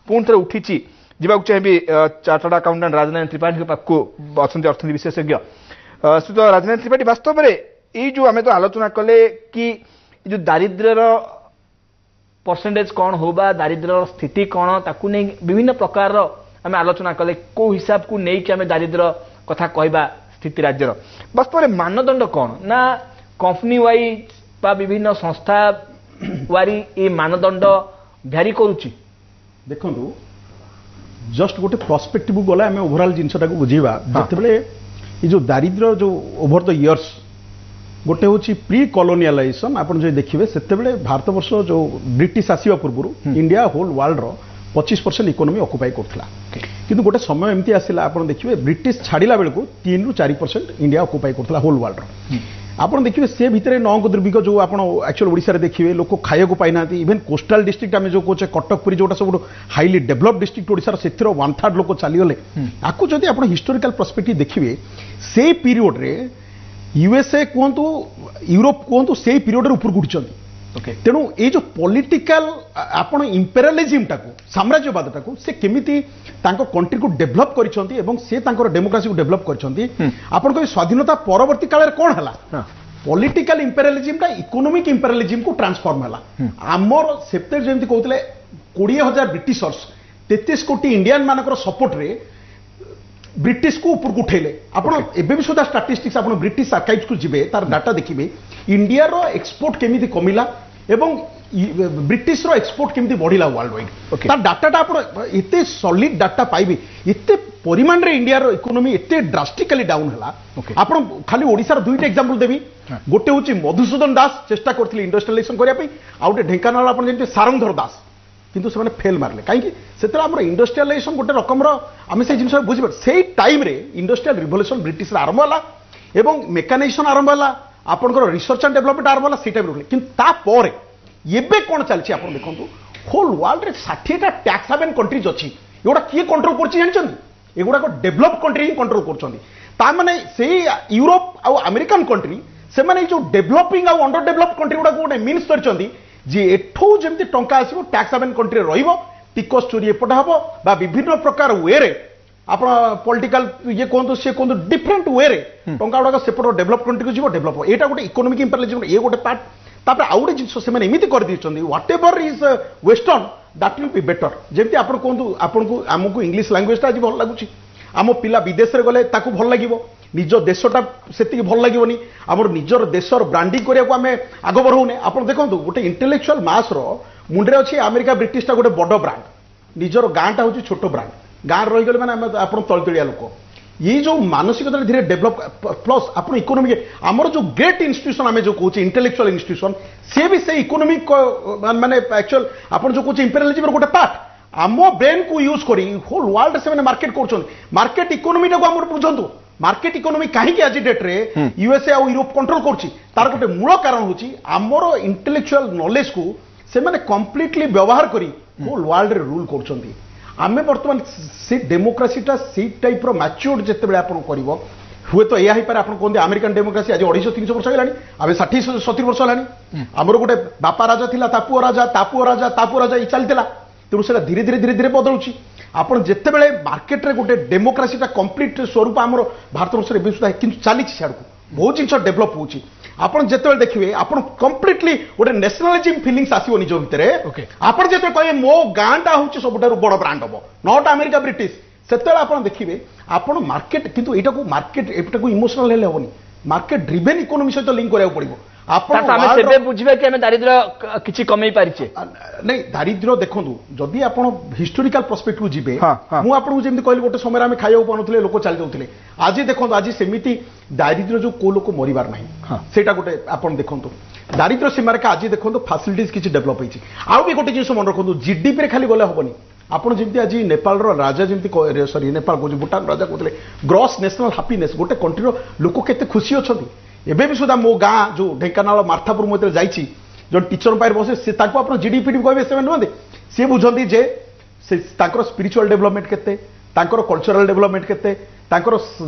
पुनः थे उठी जीवाक चाहिए चार्टर्ड अकाउंटेंट राजनारायण त्रिपाठी के पाखु अच्छा अर्थनीति विशेषज्ञ श्रीयुत राजनारायण त्रिपाठी वास्तव में ये जो आम तो आलोचना कले कि जो दारिद्र्यर परसेंटेज कौन हो दारिद्र्यर स्थिति कौन ताकू नहीं विभिन्न प्रकार आम आलोचना कले को हिसाब को नहीं आम दारिद्र्य कथा कहवा स्थिति राज्यर वास्तव में मानदंड कौन ना कंपनी वाइज बा विभिन्न संस्था वारी ये मानदंड भ्यारी करुच्ची। देखो जस्ट गोटे पर्सपेक्टिव गला आम ओभरऑल जिनटा को बुझेगा जितेबाला ये जो दारिद्र्य जो ओभर द इयर्स गोटे हूँ प्री कॉलोनियलाइजेशन आप देखिए से भारत वर्ष जो ब्रिटिश आसवा पूर्व इंडिया होल वर्ल्ड रो 25% इकोनॉमी ऑक्युपाई करथिला किंतु गोटे समय एमती आसिला आप देखिए ब्रिटिश छाड़िला बेलू 3 ରୁ 4% इंडिया ऑक्युपाई करथिला होल वर्ल्ड रो ଆପଣ ଦେଖିବେ ସେ ଭିତରେ 9 ଦୁର୍ଭିକ୍ଷ ଯୋଉ ଆପଣ ଆକ୍ଚୁଆଲି ଓଡ଼ିଶାରେ ଦେଖିବେ ଲୋକ ଖାଇବାକୁ ପାଇନାହାନ୍ତି ଇଭେନ୍ କୋଷ୍ଟାଲ ଡିଷ୍ଟ୍ରିକ୍ଟ ଆମେ ଯୋଉ କହୁଛେ କଟକ ପୁରୀ ଯୋଉଟା ସବୁଠୁ ହାଇଲି ଡେଭଲପ୍ ଡିଷ୍ଟ୍ରିକ୍ଟ ଓଡ଼ିଶାର ସେଥିର 1/3 ଲୋକ ଚାଲିଗଲେ ଆକୁ ଯଦି ଆପଣ ହିଷ୍ଟୋରିକାଲ ପର୍ସପେକ୍ଟିଭ ଦେଖିବେ ସେଇ ପିରିୟଡରେ ୟୁଏସଏ କୁହନ୍ତୁ ୟୁରୋପ କୁହନ୍ତୁ ସେଇ ପିରିୟଡରେ ଉପରକୁ ଉଠିଛନ୍ତି ତେଣୁ ଏଇ ଯୋଉ ପଲିଟିକାଲ ଆପଣ ଇମ୍ପେରିଆଲିଜିମଟାକୁ ସାମ୍ରାଜ୍ୟବାଦଟାକୁ ସେ କେମିତି ତାଙ୍କ କଣ୍ଟ୍ରିକୁ ଡେଭଲପ କରିଛନ୍ତି ଏବଂ ସେ ତାଙ୍କର ଡେମୋକ୍ରାସିକୁ ଡେଭଲପ କରିଛନ୍ତି ଆପଣଙ୍କ ସ୍ୱାଧୀନତା ପରବର୍ତ୍ତୀ କାଳରେ କ'ଣ ହେଲା ପଲିଟିକାଲ ଇମ୍ପେରିଆଲିଜିମଟା ଇକୋନୋମିକ ଇମ୍ପେରିଆଲିଜିମକୁ ଟ୍ରାନ୍ସଫର୍ମ ହେଲା ଆମର ସେତେ ଯେମିତି କହୁଥିଲେ 20,000 ବ୍ରିଟିଶର୍ସ 33 କୋଟି ଇଣ୍ଡିଆନ ମାନଙ୍କର ସପୋର୍ଟରେ ବ୍ରିଟିଶକୁ ଉପରକୁ ଉଠେଇଲେ ଆପଣ ଏବେ ବି ସୁଦ୍ଧା ଷ୍ଟାଟିଷ୍ଟିକ୍ସ ଆପଣ ବ୍ରିଟିଶ ଆର୍କାଇଭ୍ସକୁ ଯିବେ ତାର ଡାଟା ଦେଖିବେ ଇଣ୍ଡିଆର ଏକ୍ସପୋର୍ଟ କେମିତି କମିଲା ଏବଂ ବ୍ରିଟିଶର ଏକ୍ସପୋର୍ଟ କେମିତି ବଢିଲା ୱାର୍ଲଡ ୱାଇଡ୍ ତାର ଡାଟାଟା ଆପଣ ଏତେ ସଲିଡ୍ ଡାଟା ପାଇବେ ଏତେ ପରିମାଣରେ ଇଣ୍ଡିଆର ଇକୋନୋମି ଏତେ ଡ୍ରାଷ୍ଟିକାଲି ଡାଉନ୍ ହେଲା ଆପଣ ଖାଲି ଓଡ଼ିଶାର ଦୁଇଟା ଏକ୍ସାମ୍ପଲ ଦେବି ଗୋଟେ ହେଉଛି ମଧୁସୂଦନ ଦାସ ଚେଷ୍ଟା କରିଥିଲେ ଇଣ୍ଡଷ୍ଟ୍ରିଆଲାଇଜେସନ କରିବା ପାଇଁ ଆଉ ଗୋଟେ ଢେଙ୍କାନାଳ ଆପଣ ଯେମିତି ସାରଙ୍ଗଧର ଦାସ କିନ୍ତୁ ସେମାନେ ଫେଲ୍ ମାରିଲେ କାହିଁକି ସେତେବେଳେ ଆମର ଇଣ୍ଡଷ୍ଟ୍ରିଆଲାଇଜେସନ ଗୋଟେ ରକମର ଆମେ ସେଇ ଜିନିଷ ବୁଝିପାରୁ ସେଇ ଟାଇମ୍ରେ ଇଣ୍ଡଷ୍ଟ୍ରିଆଲ ରିଭଲ୍ୟୁସନ ବ୍ରିଟିଶର ଆରମ୍ଭ ହେଲା ଏବଂ ମେକାନାଇଜେସନ ଆରମ୍ଭ ହେଲା ଆପଣଙ୍କର ରିସର୍ଚ୍ଚ ଆଣ୍ଡ ଡେଭଲପମେଣ୍ଟ ଆରମ୍ଭ ହେଲା ସେଇ ଟାଇମ୍ରେ କିନ୍ତୁ ତାପରେ ଏବେ କ'ଣ ଚାଲିଛି ଆପଣ ଦେଖନ୍ତୁ ହୋଲ୍ ୱାର୍ଲଡରେ 60ଟା ଟ୍ୟାକ୍ସ ହାଭେନ୍ କଣ୍ଟ୍ରିଜ୍ ଅଛି ଏଗୁଡ଼ା କିଏ କଣ୍ଟ୍ରୋଲ କରୁଛି ଜାଣିଛନ୍ତି ଏଗୁଡ଼ାକ ଡେଭଲପ କଣ୍ଟ୍ରି ହିଁ କଣ୍ଟ୍ରୋଲ କରୁଛନ୍ତି ତାମାନେ ସେଇ ୟୁରୋପ ଆଉ ଆମେରିକାନ କଣ୍ଟ୍ରି ସେମାନେ ଏଇ ଯୋଉ ଡେଭଲପିଂ ଆଉ ଅଣ୍ଡର ଡେଭଲପ କଣ୍ଟ୍ରି ଗୁଡ଼ାକୁ ଗୋଟେ ମିନ୍ସ କରିଛନ୍ତି ଯେ ଏଠୁ ଯେମିତି ଟଙ୍କା ଆସିବ ଟ୍ୟାକ୍ସ ହାଭେନ୍ କଣ୍ଟ୍ରିରେ ରହିବ ଟିକସ ଚୋରି ଏପଟେ ହେବ ବା ବିଭିନ୍ନ ପ୍ରକାର ୱେରେ ଆପଣ ପଲିଟିକାଲ ଇଏ କୁହନ୍ତୁ ସେ କୁହନ୍ତୁ ଡିଫରେଣ୍ଟ ୱେରେ ଟଙ୍କା ଗୁଡ଼ାକ ସେପଟ ଡେଭଲପ କଣ୍ଟ୍ରିକୁ ଯିବ ଡେଭଲପ ଏଇଟା ଗୋଟେ ଇକୋନୋମିକ ଇମ୍ପେରିଆଲିଜିମ ଏ ଗୋଟେ ପାର୍ଟ ତାପରେ ଆଉ ଗୋଟେ ଜିନିଷ ସେମାନେ ଏମିତି କରିଦେଇଛନ୍ତି what ever is western that will be better ଯେମିତି ଆପଣ କୁହନ୍ତୁ ଆପଣଙ୍କୁ ଆମକୁ ଇଂଲିଶ ଲାଙ୍ଗୁଏଜଟା ଆଜି ଭଲ ଲାଗୁଛି ଆମ ପିଲା ବିଦେଶରେ ଗଲେ ତାକୁ ଭଲ ଲାଗିବ ନିଜ ଦେଶଟା ସେତିକି ଭଲ ଲାଗିବନି ଆମର ନିଜର ଦେଶର ବ୍ରାଣ୍ଡିଂ କରିବାକୁ ଆମେ ଆଗ ବଢ଼ଉନେ ଆପଣ ଦେଖନ୍ତୁ ଗୋଟେ ଇଣ୍ଟେଲେକ୍ଚୁଆଲ ମାସର ମୁଣ୍ଡରେ ଅଛି ଆମେରିକା ବ୍ରିଟିଶଟା ଗୋଟେ ବଡ଼ ବ୍ରାଣ୍ଡ ନିଜର ଗାଁଟା ହେଉଛି ଛୋଟ ବ୍ରାଣ୍ଡ ଗାଁରେ ରହିଗଲେ ମାନେ ଆମେ ଆପଣ ତଳିତଳିଆ ଲୋକ ये जो मानसिकता धीरे डेभलप प्लस आप इकोनोमिक आमर जो ग्रेट इन्स्टिट्यूशन आम जो कहे इंटेलेक्चुअल इन्स्टिट्यूशन सी भी से इकोनोमिक माने एक्चुअल आप जो कहे इंपेरियलिज्म गोटे पार्ट आम ब्रेन को यूज करी होल वर्ल्ड से मार्केट कर मार्केट इकोनोमी टाक आम बुझंतु मार्केट इकोनोमी कहीं आज डेट रे यूएसए आ यूरोप कंट्रोल कर तार गोटे मूल कारण हूँ आमर इंटेलेक्चुअल नॉलेज को से माने कंप्लीटली व्यवहार करी होल वर्ल्ड रे रूल कर आमे बर्तमान से डेमोक्रेसीटा से टाइप मैच्योर जिते आप हुए तो यह पारे आप कहते अमेरिकन डेमोक्रेसी आज 250-300 वर्ष है आम 60-70 वर्ष है आमर गोटे बापा राजा थिला तापुओ राजा ये चलता तेणु से धीरे धीरे धीरे धीरे बदलुची आप जिते बड़े मार्केट रे गोटे डेमोक्रेसीटा कंप्लीट स्वरूप आम भारत वर्ष में सुधा कि चली सियाड़ू बहुत जिन डेभलप हो आप जिते देखिए आप कंप्लीटली गोटे नेशनलिज्म फिलिंग्स आसो निज भितर आप जो कहे मो गाँटा हूँ सब बड़ ब्रांड हम नॉट अमेरिका ब्रिटिश से आप देखिए आप मार्केट किंतु एटा को मार्केट एटा को इमोशनल हेले हेबनी मार्केट ड्रिवेन इकोनॉमी सहित लिंक करा पड़ो दारिद्र्य किछि कमे पारिछे नहीं दारिद्र्य देखंतु जदि आपण हिस्टोरिकल पर्सपेक्टिव जिबे मु आपन जेमति कहली गोटे समय आमे खाइयो पानुथले लोक चल जाउथले आज देखंतु आज सेमिति दारिद्र्य जो को लोक मरिबार नाही सेटा गोटे आपण देखंतु दारिद्र्य सीमार का आज देखंतु फैसिलिटीज किछि डेवलप होईछि आउ भी गोटे जिंस मन रखंतु जीडीपी रे खाली गले हबनी आपण जेमति आज नेपाल रो राजा जेमति सॉरी नेपाल को भूटान राजा कहतले ग्रॉस नेशनल हैप्पीनेस गोटे कंट्री रो लोक केते खुशी अछंती एबे भी सुधा मो गाँ जो ढेंकानाल मार्थापुर मुझे जाइए जो टीचर पाए बसे से आप जीडीपी कहे से नुहते सी बुझती जे स्पिरिचुअल डेवलपमेंट केते कल्चरल डेवलपमेंट केते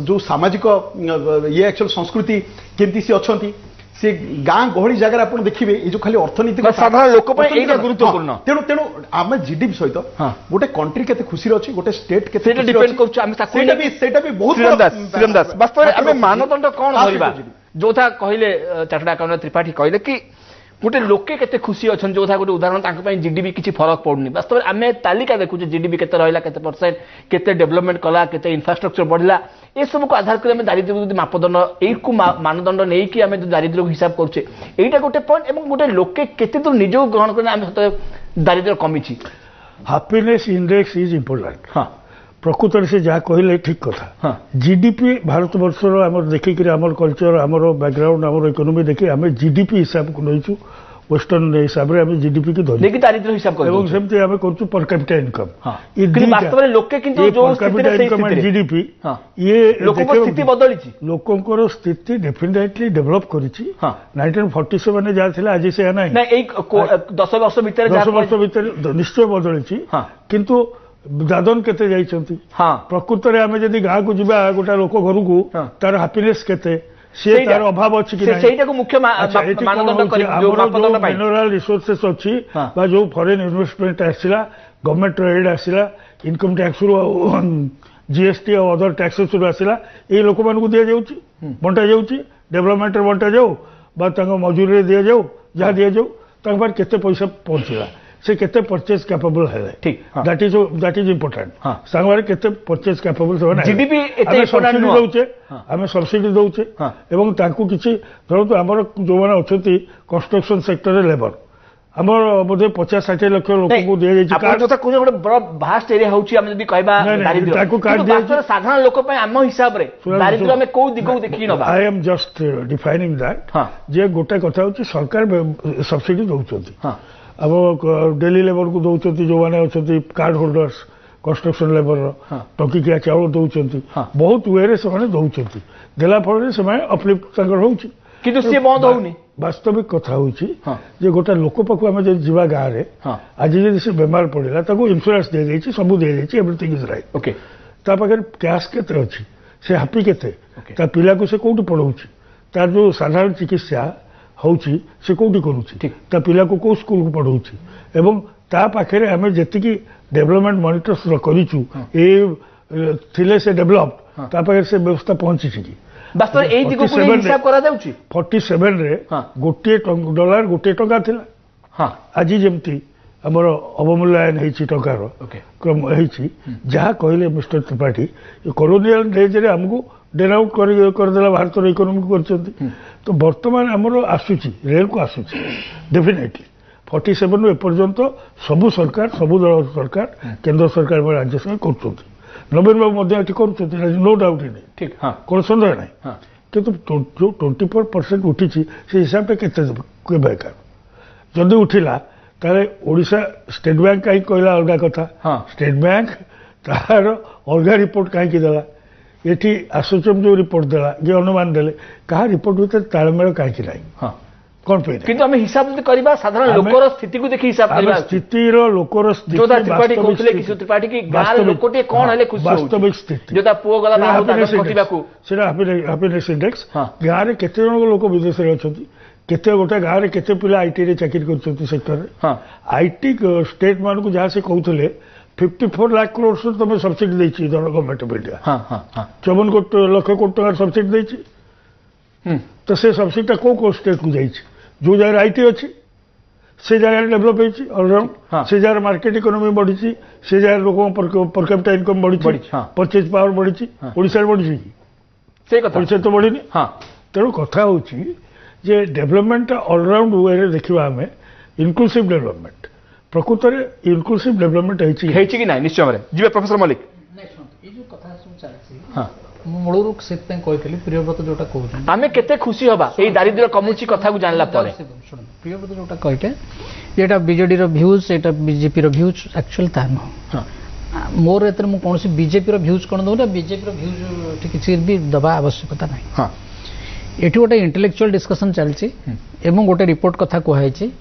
जो सामाजिक ये एक्चुअल संस्कृति केमती सी अच्छी से गाँ गहली जगह आप देखिए ये जो खाली अर्थनीतिक साधारण लोक गुरुत्वपूर्ण तेणु तेणु आम जीडीपी सहित गोटे कंट्री केते खुशी अच्छी गोटे स्टेट के डिपेंड कर बहुत वास्तव में मानदंड कौन धरवा जो था कहले चार्टर्ड अकाउंटेंट त्रिपाठी कहले कि गोटे लोके केते खुशी अच्छा जो था गोटे उदाहरण जीडीपी किसी फरक पड़ुनी वास्तव में आम तालिका देखुचे जीडीपी केते रहिला केते परसेंट केते डेवलपमेंट कला केते इंफ्रास्ट्रक्चर बढ़ला ए सब को आधार कर दारिद्र्य मापदंड यू मानदंड नहीं कि आम दारिद्र्य को हिसाब करुचे यहीटा गोटे पॉइंट एवं गोटे लोके केते दूर निज ग्रहण कर दारिद्र्य कमी हैप्पीनेस इंडेक्स इज इम्पोर्टेंट हाँ प्रकृत से जहाँ कहले ठीक कथा जीडीपी भारत वर्षर आम देखिक आम कल्चर आम बैकग्राउंड आम इकोनोमी देखिए आम जीडीपी हिसाब को नहींचु वेस्टर्न हिसाब से आम जीडीपी की धरी लेकिन दारिद्र्य हिसाब और सेमती आम कर पर कैपिटा इनकम वास्तव में लोके किंतु जो कैपिटा इनकम एंड जीडीपी ये लोकंकर स्थिति डेफिनेटली डेवलप करिछि 1947 जहाँ थिला आज से ना 10 वर्ष भीतर निश्चय बदली किंतु दादन केते जाइछंती प्रकृत रे आमे जदी गाँ को जिबा गोटा लोक घर को तार हैप्पीनेस केते से तार अभाव अछि कि सेटा को मुख्य मानदंड करी जो मापदंड पाई मिनरल रिसोर्सेस अछि बा जो फॉरेन इन्वेस्टमेंट आसिला गवर्नमेंट एड आसिला इनकम टैक्स रो जीएसटी और अदर टैक्सेस रो आसिला ए लोक मान को दिया जाउची बंटा जाउची डेवलपमेंट रे बंटा जाउ बा तांको मजूरी रे दिया जाउ जा दिया जाउ तांक पर केते पैसा पहुंचला से केते परचेज कैपेबल है ठीक दैट इज इंपोर्टेंट सांगवारे केते परचेज कैपेबल से जीडीपी एते इंपोर्टेंट नो दउचे आमे सब्सिडी दउचे एवं तांको किछि धरतो हमर जो माने अछंती कंस्ट्रक्शन सेक्टर रे लेबर हमर बोधे 50-60 लाख लोक को दिया जाय कार्ड जोता कोन बड़ बड़ भास्ट एरिया होउची हम जदी कहबा दारिद्र्य तांको कार्ड दिया साधारण लोक पे हम हिसाब रे दारिद्र्य में को दिगो देखि नबा I am just defining that जे गोटा कथा होची सरकार सब्सिडी दउचंती अब डेली लेबर को दौरान जो मैंने अच्छा कार्ड होल्डर्स कंस्ट्रक्शन लेबर टंकिकिया चाउल दौरान बहुत वे से दौरान देला फल से अपलिफ्ट होची किंतु से बंद होनी वास्तविक कथा होची जे गोटा लोक पाखु आमे जब जीवा गाँ रे आज जब से बेमार पड़ेगा ताको इंश्योरेंस दे देछि सब दे देछि एवरीथिंग इज राइट ओके ता पाखे कैश केते अछि से हैप्पी केते ता पिला को से कोठी पढौछि तार जो साधारण चिकित्सा होची से कोठी करूची ता पिला को स्कूल को पढौची एवं ता पाखे आमे जेतिकी डेवलपमेंट मॉनिटर्स करिचु ए थिले से डेवलप ता पाखे से व्यवस्था पहुंची छी वास्तव ए दिगो को हिसाब करा जाउची 47 रे गोटे डॉलर गोटे टका थिला हां आज जेमती हमर अवमूल्यन हेछि टकार क्रम हेछि जहा कहले मिस्टर त्रिपाठी कॉलोनियल डेज रे हमको डेन आउट कर देला भारत रो इकोनॉमी करचंती तो वर्तमान हमरो आसुची रेल को आसुची डेफिनेटली 47 रो पर्यंत सबु सरकार सबु दल सरकार केंद्र सरकार और राज्य सरकार करचंती नवीन बाबू मध्य एटी करचंती नो डाउट इन ठीक हां कोन संदेह नै किंतु जो 24% उठी छी से हिसाब पे केते के बेकार जदी उठिला तारे ओडिशा स्टेट बैंक काई कहला अलगा कथा स्टेट बैंक तार अलगा रिपोर्ट काई कि देला एठी एसोसिएशन जो रिपोर्ट देला जे अनुमान देले कहा रिपोर्ट भीतर तालमेल काई कि नाही कोन पे किंतु हम हिसाब जदी करबा साधारण लोकर स्थिति को देखि हिसाब करबा स्थिति रो लोकर स्थिति जोदा त्रिपाठी कहले कि त्रिपाठी की गाल लोकोटे कोन हले खुशी वास्तविक स्थिति जोदा पुओ गला ना होता कटिबा को सेरा हैप्पीनेस इंडेक्स गाँ रे केते जन लोक विदेश रे अछंती केते गोटा गाँ रे केते पिला आईटी रे चाकरी करछंती सेक्टर रे आईटी स्टेट मान को जहां से कहउतले 54 लाख करोड़ से तुम सब्सिडी देछि government of India 54 lakh crore टका सब्सिडी देछि तो से सब्सिडी को स्टेट को जाइछि जो जगह आईटी अच्छी से जगह डेवलप होती ऑलराउंड से जगह मार्केट इकोनॉमी बढ़ी से जगह लोक पर कैपिटा इनकम बढ़ी परचेज पावर बढ़ी ओडिशा बढ़ी ओडिशा तो बढ़ी तेणु कथा होची जे डेवलपमेंट ऑलराउंड वे देखा आम इनक्लूसिव डेवलपमेंट प्रकृत में इनक्लूसिव डेवलपमेंट है कि ना निश्चय जी प्रोफेसर मल्लिक मूलरू से प्रियव्रत जोटा कहते आमे केते खुशी हबा एई दारिद्र्य कमुची कथा को जानला परे प्रियव्रत जोटा कहते एटा बीजेडी रो व्यूज एटा बीजेपी रो व्यूज एक्चुअल ता न मोर एतर मु कोनसी बीजेपी रो व्यूज कोन दउना बीजेपी रो व्यूज ठीक किसी भी दबा आवश्यकता नाही हां एठी गोटे इंटेलेक्चुअल डिस्कशन चलछि एवं गोटे रिपोर्ट कथा कहैछि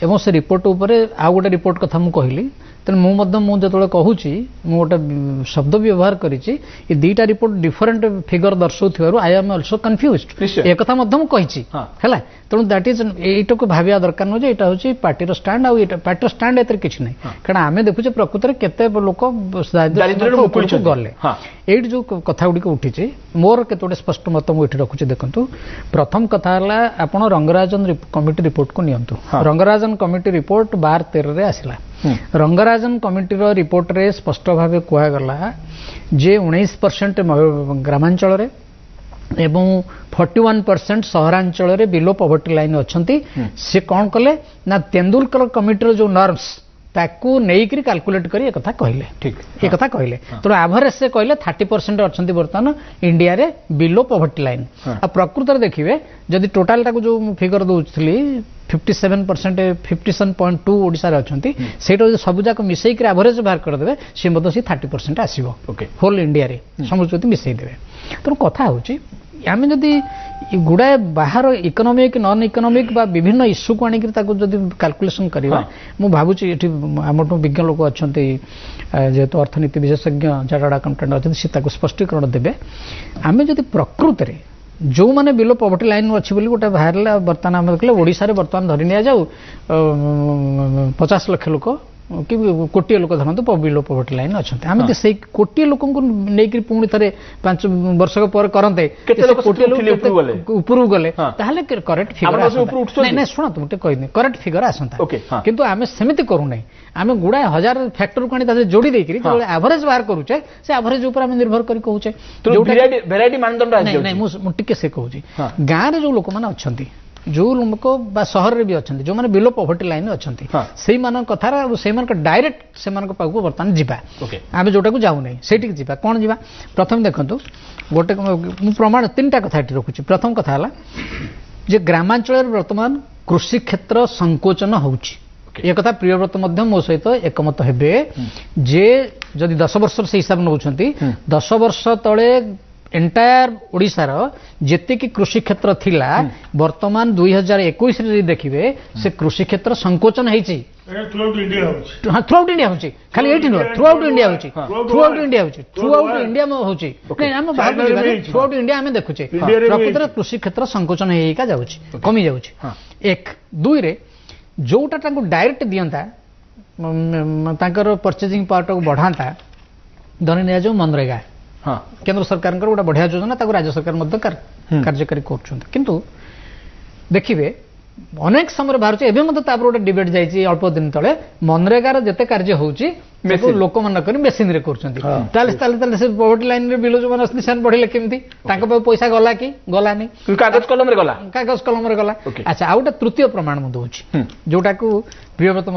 एवं से रिपोर्ट ऊपर आ गोटे रिपोर्ट कथा मु कहली तेणु मुझे कहूँ गोटे शब्द व्यवहार करी दीटा रिपोर्ट डिफरेंट फिगर दर्शाऊ आई एम ऑल्सो कन्फ्यूज्ड एक कही तेणु दैट इज एटा को भाविया दरकार नुह ये हूँ पार्टी स्टैंड आउ पार्टी स्टैंड ए किसी ना कारण आम देखुचे प्रकृत में केते लोक गले ये जो कथा गुड़िक उठी मोर केतोटे स्पष्ट मत मुझे रखुचे देखु प्रथम कथा आप रंगराजन कमिटी रिपोर्ट को नियंतु रंगराजन कमिटी रिपोर्ट 12-13 आसला रंगराजन कमिटी रिपोर्ट रे स्पष्ट भाव कहगला जे 19% ग्रामांचल एवं 41% सहरांचल रे बिलो पॉवर्टी लाइन अच्छी से कौन कले ना तेंदुलकर कमिटी जो नॉर्म्स ताकू नेइकरी कैलकुलेट करी एक कथा कहले ठीक एक कथा कहले तो एवरेज से कहले 30% अच्छी बर्तमान इंडिया रे बिलो पॉवर्टी लाइन आ प्रकृत रे देखिबे जदि टोटल टाको जो फिगर दोउथली 57% 57.2 ओडिशा रे अछंती सेटा सब जाक मिसई के एवरेज बाहर कर देबे से मतो से 30% आसीबो होल इंडिया रे समझ मिसई देबे तो कथा होची आम जदि गुड़ाए बाहर इकोनॉमिक नॉन इकोनॉमिक बा विभिन्न इश्यू को आनिक जदि कैलकुलेशन करवा मु भाबुची एठी हमटो विज्ञ लोक अछंती जेहेतु अर्थनीति विशेषज्ञ चार्टर्ड अकाउंटेंट अछंती से ताको स्पष्टीकरण देबे आमे जदि प्रकृत रे जो माने बिलो पॉवर्टी लाइन अच्छी बोली गोटे बाहर बर्तमान आम देखले ओडिशा रे बर्तमान धरि निया जाऊ 50 लाख लोक कि कोटी लोक धरतु बिलो पॉवर्टी लाइन अच्छा आम से कोटी लोक नहीं पुणी थे 5 वर्ष पर करते उपरू गले करेक्ट फिगर ना शुणु गोटे कहनी करेक्ट फिगर आसता किंतु आम सेमती करूना आम गुड़ाए 1000 फैक्टर को जोड़ी देकर जो एवरेज बाहर करुचे से एवरेज ऊपर आम निर्भर कर कहूचे टिके से कहूँ गाँव में जो लोक मैंने अच्छा जो लोक सहर रे भी अच्छा जो मैंने बिलो पॉवर्टी लाइन अच्छा से कथार से डायरेक्ट से पाक बर्तमान जावा आम जोटा को जाऊ ना से जा कौन जा प्रथम देखो गोटे प्रमाण 3टा कथा रखुच्छी प्रथम कथा है ग्रामांचल वर्तमान कृषि क्षेत्र संकोचन होची कथा प्रियव्रत मो सहित एकमत हेबे जे जदि 10 वर्ष से हिसाब नौ 10 वर्ष तले एंटायर ओडिशार जेते कि कृषि क्षेत्र थिला वर्तमान 2021 रे देखिबे से कृषि क्षेत्र संकोचन हेची थ्रू आउट इंडिया होची खाली एठी न थ्रू आउट इंडिया होची थ्रू आउट इंडिया होची थ्रू आउट इंडिया में होची हम बाहर थ्रू आउट इंडिया हमें देखुचे प्रकृतर कृषि क्षेत्र संकोचन हेका जाउची कमी जाउची एक दुई रे जोटा ताको डायरेक्ट दियंता ताकर परचेजिंग पावर को बढ़ाता धनि निया जो मनरेगा हाँ केंद्र सरकार गोटे बढ़िया योजना राज्य सरकार कार्यकारी कर देखिए अनेक समय बाहर गोटे डिबेट जाइए अल्प दिन तले मनरेगार जिते कार्य होची लोक मन कर मेसीन रे पॉवर्टी लाइन रे बिलो जो मैंने बढ़िले केमती पैसा गला कि गलानी कागज कलम रे गला अच्छा आ गोटे तृतीय प्रमाण मु दूची जोटा को प्रियव्रत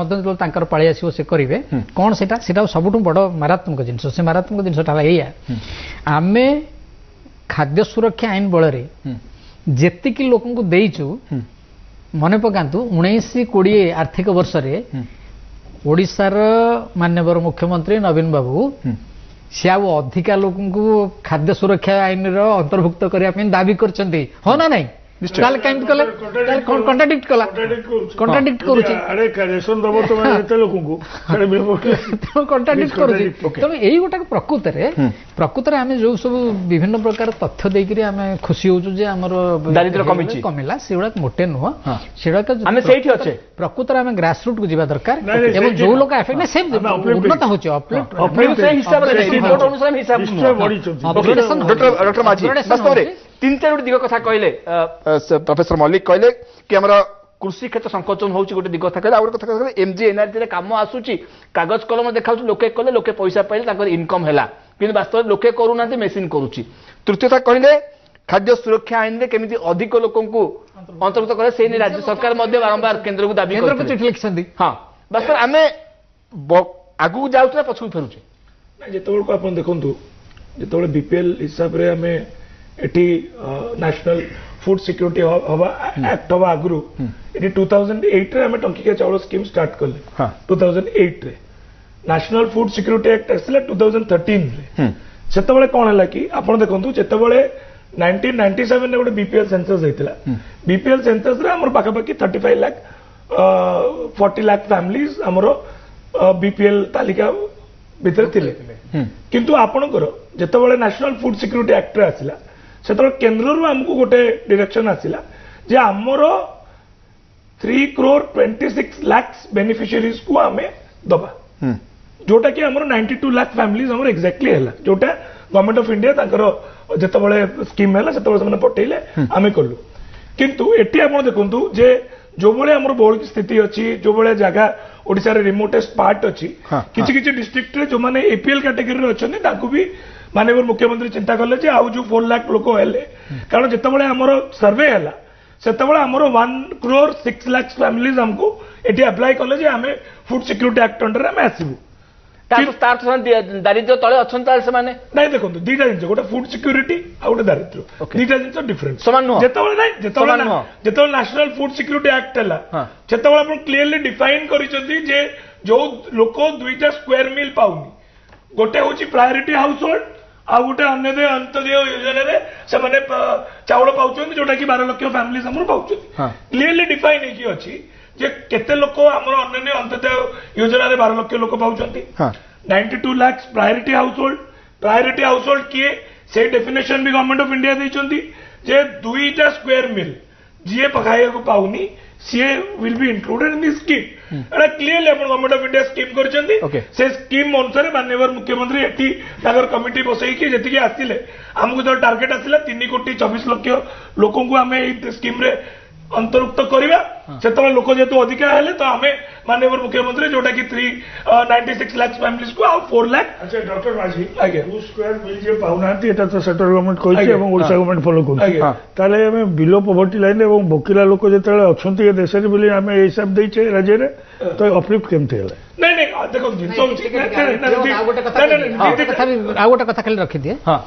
पाली आसो से करेंगे कौन से सबुठ बड़ मारात्मक जिनस से मारात्मक जिनसा या आम खाद्य सुरक्षा आईन बल जेतिकी लोक देचु मन पकातु 19-20 आर्थिक वर्ष रे ओडिशार माननीय मुख्यमंत्री नवीन बाबू से अधिका लोक खाद्य सुरक्षा आईन अंतर्भुक्त करने दाबी कर हो ना नहीं कंट्राडिक्ट कला कंट्राडिक्ट करूची अरे रेशन दबो तो माने एते लोक को कंट्राडिक्ट करूची तनो एई गोटा प्रकृत रे आमे जो सब विभिन्न प्रकार तथ्य देकरी आमे खुशी होचु जे हमर दारिद्र्य कमिला सेउडा मोटे नुह सेउडा आमे सेठी अच्छे प्रकृत रे आमे ग्रास रूट को जिबा दरकार एवं जो लोक एफेक्ट ना सेम उन्नत होची अपडेट से हिसाब रे रिपोर्ट अनुसार हिसाब डॉक्टर माझी वास्तव रे 3-4 दिग कथा कहले प्रोफेसर मल्लिक कहले कि हमरा कृषि क्षेत्र संकोचन होची गोटे दिग कथा कहले आ गोटे कथा कहले एमजी एनआरटी रे काम आसुची कागज कलम देखाउची लोके कले लोके पैसा पाइले ताकर इनकम हैला किंतु वास्तव लोके करूनांती मेसिन करूची तृतीयता कहले खाद्य सुरक्षा आईन रे केमिति अधिक लोकंकु अंतर्गत करे से राज्य सरकार मध्ये बारंबार केंद्र को दाबी केंद्र को चिठी लिखछंती हां वास्तव आमे आगु जाउतरा पछू फेरुचे जेतबेल को आपण देखंतु जेतबेल बीपीएल हिसाब रे हमें एटी नेशनल फूड सिक्योरिटी हवा एक्ट हवा आगु ये 2008 रे हमें टंकिया चाउल स्कीम स्टार्ट कले 2008 रे नेशनल फूड सिक्योरिटी एक्ट आसला 2013 रे सेतबेले कोन हला कि आपण देखंतु जेतबेले 1997 रे गोटे बीपीएल सेंसस हेतिला बीपीएल सेंसस रे हमर बाका बाकी 35 लाख 40 लाख फैमिलीज हमर बीपीएल तालिका भीतर थिले किंतु आपणकर जेतबेले नेशनल फूड सिक्योरिटी एक्ट रे आसला सेतबेले केंद्ररू हमकु गोटे डायरेक्शन आसिला जे हमरो 3 crore 26 lakhs बेनिफिशियरीज को आमे दबा जोटा कि हमरो 92 लाख फैमिलीज हमरो एक्जेक्टली हैला जोटा गवर्नमेंट ऑफ इंडिया तांकर जेतबेले स्कीम हैला सेतबेले माने पटेइले आमे करलु किंतु एटी आपण देखंतु जे जो बळे हमरो बहुल स्थिति अछि जो बळे जगह ओडिसा रे रिमोटेस्ट पार्ट अछि किछि किछि डिस्ट्रिक्ट रे जो माने एपीएल कैटेगरी रे अछन ताकू भी माननीय मुख्यमंत्री चिंता कले जे आउ जो 4 लाख लोक हेले कारण जेतबेले हमरो सर्वे हैला सेतबेले हमरो 1 crore 6 lakhs फैमिलीज हमको एटी अप्लाई कले जे हमें फूड सिक्योरिटी एक्ट अंडर में आसीबु ଦାରିଦ୍ର୍ୟ ତଳେ ଅଛନ୍ତି ତାହେଲେ ସେମାନେ ନାଇଁ ଦେଖନ୍ତୁ ଦିଟା ଜିନିଷ ଗୋଟେ ଫୁଡ ସିକ୍ୟୁରିଟି ଆଉ ଗୋଟେ ଦାରିଦ୍ର୍ୟ ଦିଟା ଜିନିଷ ଡିଫରେଣ୍ଟ ସମାନ ନୁହଁ ଯେତେବେଳେ ନ୍ୟାସନାଲ ଫୁଡ ସିକ୍ୟୁରିଟି ଆକ୍ଟ ହେଲା ସେତେବେଳେ ଆପଣ କ୍ଲିୟରଲି ଡିଫାଇନ କରିଛନ୍ତି ଯେ ଯୋଉ ଲୋକ 2ଟା ସ୍କୋୟାର ମିଲ୍ ପାଉନି ଗୋଟେ ହଉଛି ପ୍ରାୟୋରିଟି ହାଉସ ହୋଲ୍ଡ ଆଉ ଗୋଟେ ଅନ୍ୟୋଦୟ ଅନ୍ତୋଦୟ ଯୋଜନାରେ ସେମାନେ ଚାଉଳ ପାଉଛନ୍ତି ଯୋଉଟା କି 12 ଲକ୍ଷ ଫ୍ୟାମିଲି ଆମର ପାଉଛନ୍ତି କ୍ଲିୟରଲି ଡିଫାଇନ ହେଇକି ଅଛି ଯେ କେତେ ଲୋକ ଆମର ଅନ୍ୟ ଅନ୍ତୋଦୟ ଯୋଜନାରେ 12 ଲକ୍ଷ ଲୋକ ପାଉଛନ୍ତି 92 ଲାख ପ୍ରାୟୋରିଟି ହାଉସ ହୋଲ୍ଡ କିଏ ସେଇ definition B government of India ଦେଇଛନ୍ତି ଯେ 2ଟା ସ୍କୋୟାର ମିଲ୍ ଯିଏ ଖାଇବାକୁ ପାଉନି ସିଏ will be included in this scheme ଏଟା କ୍ଲିୟରଲି ଆପଣ ଗଭର୍ଣ୍ଣମେଣ୍ଟ ଅଫ ଇଣ୍ଡିଆ ସ୍କିମ୍ କରିଛନ୍ତି ସେ ସ୍କିମ୍ ଅନୁସାରେ ମାନ୍ୟବର ମୁଖ୍ୟମନ୍ତ୍ରୀ ଏଠି ତାଙ୍କର କମିଟି ବସେଇକି ଯେତିକି ଆସିଲେ ଆମକୁ ଯୋଉ ଟାର୍ଗେଟ ଆସିଲା 3,24,00,000 ଲୋକଙ୍କୁ ଆମେ ଏଇ ସ୍କିମ୍ରେ अंतर्भुक्त करवा से लोक जेहेतु अधिका है तो आम माननीय मुख्यमंत्री जोटा कि 396 लाख फैमिलीज को 4 लाख अच्छा डॉक्टर माझी स्क्वायर मिल जे पाउना तो सेंट्रल गवर्नमेंट कहिছে এবং ওড়িশা गवर्नमेंट फॉलो করছে তাহলে আমি বিলো পवर्टी लाइन এবং বকিলা লোক যেতলে অছন্তি এ দেশে বলি আমি এই হিসাব দেইছে রাজ্যে তো অপলিফ্ট কেমতে হেলা नहीं नहीं देखो जिंस आ गोटे कथा खाली रखि दिए हां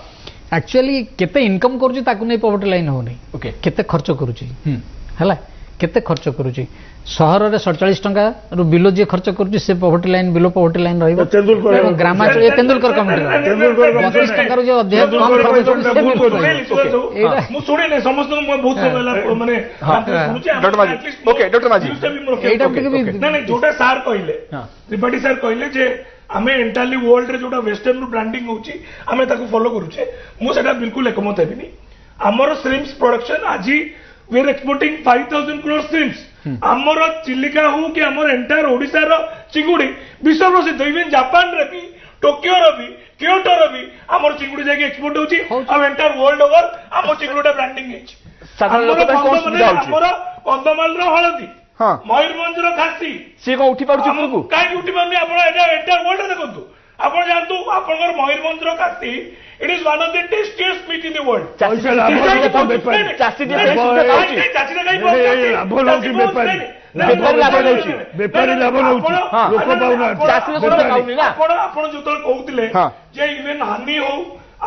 एक्चुअली केते इनकम करूची ताकू नै पवर्टी लाइन हो नै ओके केते खर्च करूची हला केते खर्च करूची सहर रे 47 टंका रु बिलो जे खर्च करूची से poverty line below poverty line रहइबो तेंदुलकर ग्रामांचल ये तेंदुलकर कमिटी तेंदुलकर 32 टंका रु जो अध्ययन कम खर्च मु सुने नै समस्त बहुत समय माने डॉक्टर माजी ओके डॉक्टर माजी एटा नहीं जोटा सार कहले त्रिपाठी सार कहले जे आमे एंटायरली वर्ल्ड रे जोटा वेस्टर्न रू ब्रांडिंग होची आमे ताको फॉलो करूचे मु सेटा बिल्कुल एकमत हेबिनी हमर श्रिम्प्स प्रोडक्शन आजी we are exporting 5,000 crore shrimps आमर चिलिका हो कि आमर एंटायर ओडिशा रो चिंगुडी विश्व प्रसिद्ध इवन जापान रे भी टोक्यो रो भी क्योटो रो भी आमर चिंगुडी जाके एक्सपोर्ट होची आ एंटायर वर्ल्ड ओवर आमर चिंगुडा ब्रांडिंग हेची साधारण लोक पे कोन सुविधा होची आमर कंदमाल रो हळदी हां मयूरभंज रो खासी सी को उठी पाउची उपरकू काई उठी पाउनी आपण एंटायर वर्ल्ड देखंतु आपण जानतु आपनकर मयूरभंज रो खासी it is one of the tastiest meat in the world चासी बेपारी लाभ नउची लोक पाउना चासी आपण जो तो कहउतिले जे इवन हानी हो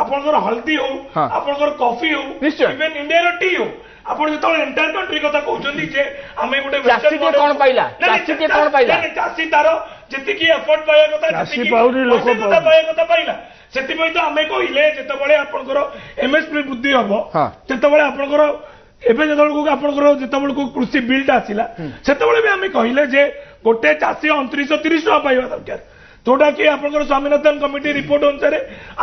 आपनकर हल्दी हो आपनकर कॉफी हो इवन इंडिया रो टी हो आपण जो एंटायर कंट्री कथा कहउचंदी जे हमें गुटे चासी के कोन पाइला चासी के कोन पाइला चासी तारो जति की एफर्ट पाया कथा चासी पाउनी लोक पाया कथा पाइला सेतिपई तो आमे कहिले जेतबळे आपनकर एमएसपी बुद्धि हबो जेतबळे आपनकर एबे जेतबळे आपनकर जेतबळे कृषि बिलटा आसिला सेतबळे भी आमे कहिले जे गोटे चासी 2930 टका पाइबा दरकार जोटा कि आपनकर स्वामीनाथन कमिटी रिपोर्ट अनुसार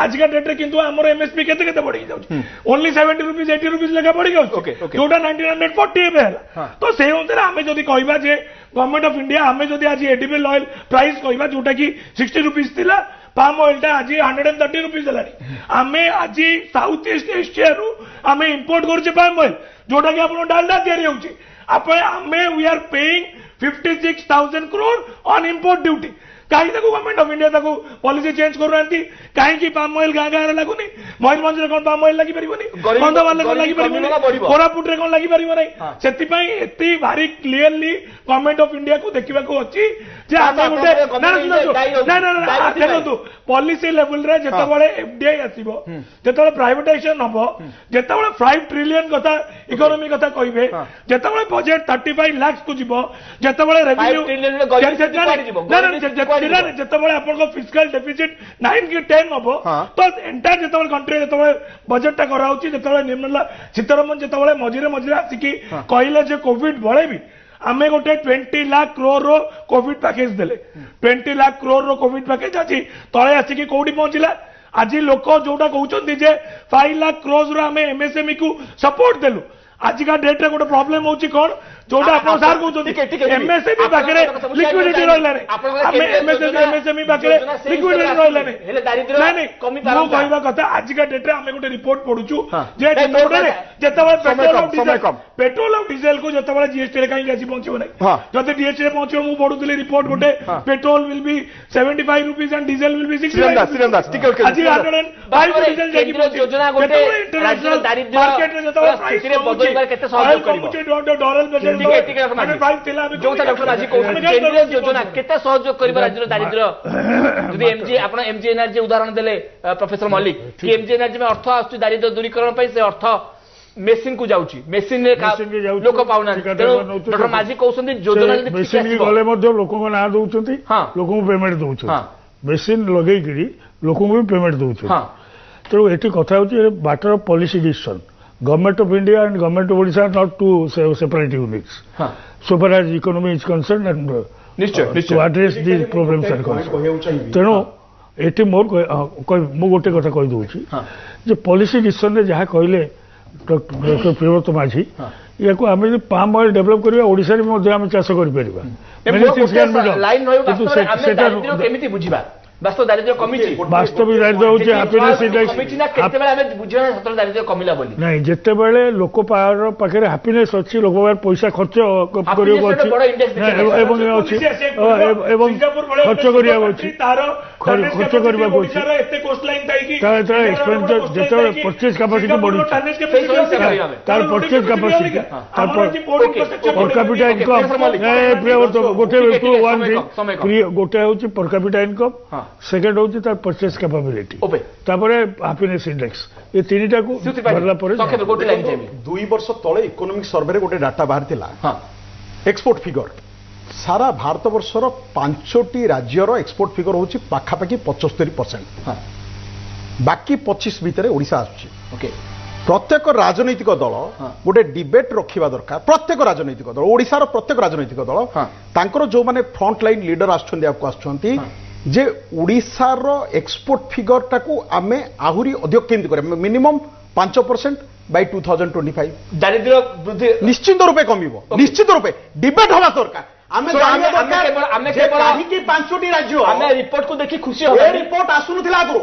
आज का डेट रे किंतु हमर एमएसपी केते केते बढ़ी जाउछ ओनली 70 रुपीस 80 रुपीस लगा बढ़ी जाउछ जोटा 1940 एबे हला तो से अनुसार आमे जदी कहबा जे गवर्नमेंट ऑफ इंडिया आमे जदी आज एडिबल ऑयल प्राइस कहबा जोटा कि 60 रुपीस थिला पाम ऑयल टा आज 130 रुपीस देलानी आमे आज साउथ ईस्ट एशिया रु आमे इंपोर्ट करछे पाम ऑयल जोटा कि आपन डालडा तयारी होउची आपे आमे we are paying 56,000 crore on import duty कहीं government of India policy change करूनांती कहीं पाम ऑयल गाँ गाँव लगुनि मयूरभंज रे कौन पाम ऑयल लगी परिबनी कंधमाल कौन लगी परिबनी कोरापुट रे कौन लगी परिबो नै सेतिपई एती भारी क्लियरली गवर्नमेंट ऑफ इंडिया को देखिबा को अछि जे आमे गुटे ना देखंतु पॉलिसी लेवल रे जेतबळे एफडीआई आसीबो जेतबळे प्राइवेटाइजेशन हबो जेतबळे 5 ट्रिलियन कथा इकोनॉमी कथा कहिबे जेतबळे बजट 35 लाख को जीवो जेतबळे रेवेन्यू जितेबाला आप फिस्काल डेफिसिट 9 कि 10 हम तो एंटायर जो कंट्री जो बजेटा कराऊँगी जो निर्मला सीतारमण जो मझे मझे आसिकी कहले जे कोविड बड़े भी आमे गोटे 20 लाख crore रो कोविड पैकेज देले 20 लाख crore रो कोविड पैकेज आज तले आसिकी कोठी पहुंचला आज लोक जोटा कहते जे 5 लाख crore रो आमे एमएसएमई को सपोर्ट देलु आज का डेट रे गोटे प्रॉब्लम होची कोन जोटा आपण सार कहउछोती एमएसएमई पाखरे लिक्विडिटी रहला नै हमें एमएसएमई पाखरे लिक्विडिटी रहला नै हेले दारिद्र्य नहीं कमी पारा मो कहबा कथा आज का डेट रे हमें गोटे रिपोर्ट पढुछु जे जेतबे पेट्रोल और डीजल को जेतबे जीएसटी रे काई आसी पहुंचबो नै जते जीएसटी रे पहुंचबो मु पढुतली रिपोर्ट गोटे petrol will be 75 rupees and diesel will be 65 आज 105 डीजल जाकी योजना गोटे इंटरनेशनल दारिद्र्य मार्केट रे जेतबे प्राइस रे बदलबार केते सहयोग करबो डॉलर डॉक्टर माझी केंद्रीय योजना केते सहयोग करिबा राज्य दारिद्र्य जदि एमजी आपण एमजी एनर्जी उदाहरण देले प्रोफेसर मल्लिक कि एमजी एनर्जी में अर्थ आसु दारिद्र्य दूरीकरण पई से अर्थ मेसिन को जाउची मेसिन रे लोक पाउना डॉक्टर माझी कहउछन योजना जदि मेसिन की गले मध्ये लोक को ना दउछंती लोक को पेमेंट दउछंती मेसिन लगेई करी लोक को भी पेमेंट दउछंती तो एटी कथा होची matter of policy decision government of India and government of Odisha not to separate units so far as economy is concerned and to address these problems are concerned तेणु एटी मोर मु गोटे कथा कहि दउची जे पॉलिसी डिसीजन रे जहा कहले डॉक्टर प्रियव्रत माझी या को आमे पाम ऑयल डेवलप करबा ओडिसा रे मध्ये आमे चाष करि परिबा लाइन रहबा आमे दारिद्र्य केमिति बुझिबा वास्तव दारिद्र्य कमिछि वास्तविक दारिद्र्य होची हैप्पीनेस इंडेक्स कमिछि ना केते बेला हमें बुझिबा सतर दारिद्र्य कमिला बोली नहीं जेते बेले लोक पार पाखरे हैप्पीनेस अछि लोक पार पैसा खर्च करियो अछि एवं अछि एवं खर्च करियो अछि खर्च करियो अछि एते कोस्ट लाइन ताई कि ता एक्सपेंडिचर जेते परचेज कैपेसिटी बढ़ी तार purchase capacity per capita income Priyavrat गोटे गोटे होची पर कैपिटा इनकम सेकेंड होची तार परचेज कैपेबिलिटी तापरे हैप्पीनेस इंडेक्स ये तीनटा को भरला परे गोटे लाइन चाहिए 2 वर्ष तळे इकोनॉमिक सर्वे रे गोटे डाटा बाहर थिला एक्सपोर्ट फिगर सारा भारत वर्षर 5टी राज्यर एक्सपोर्ट फिगर होची पाखापाखी 75% बाकी 25 भितर ओडिशा आछी ओके प्रत्येक राजनैतिक दल गोटे डिबेट रखिबा दरकार प्रत्येक राजनैतिक दल ओडिशार प्रत्येक राजनैतिक दल तांकर जो माने फ्रंट लाइन लीडर आछछन्ती आपको आछछन्ती जे ओडिशार एक्सपोर्ट फिगर टाकू आमे आहुरी अधिक केंद्र करे मिनिमम 5% बाय 2025 दारिद्र्य वृद्धि निश्चित रूपे कमिबो निश्चित रूपे डिबेट होला दरकार आमे केवल कि 5टी राज्य आमे रिपोर्ट को देखि खुशी हो ए रिपोर्ट आसुनथिला आगु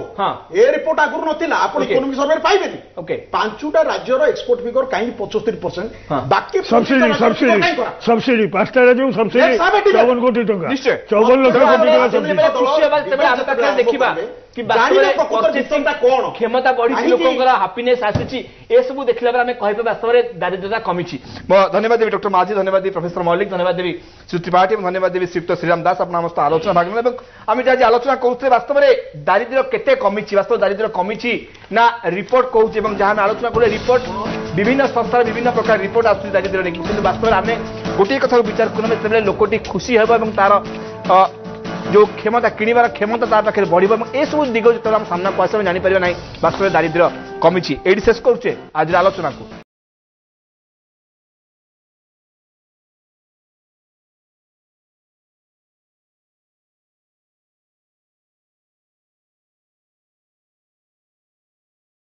ए रिपोर्ट आगु नथिला आपण इकोनॉमिक सर्वे पाइबेनी ओके 5टा राज्यर एक्सपोर्ट फिगर काई 75% बाकी सब्सिडी 5टा राज्य सब्सिडी 54 कोटी टका निश्चय 54 लाख कोटी टका सब्सिडी खुशी होबा तेबे आमे पाखरे देखिबा कि कोन क्षमता बढ़ी लोकंकर हैप्पीनेस आसीची ए सब देखला बेला हमें कहबे वास्तव रे दारिद्रता कमिची धन्यवाद देवी डॉक्टर माझी धन्यवाद देवी प्रोफेसर मौलिक धन्यवाद देवी श्रुति पाठी धन्यवाद देवी श्रीयुक्त श्रीराम दास अपना समस्त आलोचना भाग नेबे आमे जे आलोचना करते वास्तव रे दारिद्र्य केते कमिची वास्तव दारिद्र्य कमिची ना रिपोर्ट कहूची एवं जहां आलोचना करे रिपोर्ट विभिन्न संस्था विभिन्न प्रकार रिपोर्ट आसुची दारिद्र्य लेखि किंतु वास्तव रे आमे गोटे कथा विचार करने तेबे लोकटी खुशी हेबो एवं तार जो क्षमता किणवार क्षमता तार पाखे बढ़ ए सब दिग जो सामना को आस जापर ना वास्तव दारिद्र्य कमिची एडी शेष करुचे आज आलोचना को।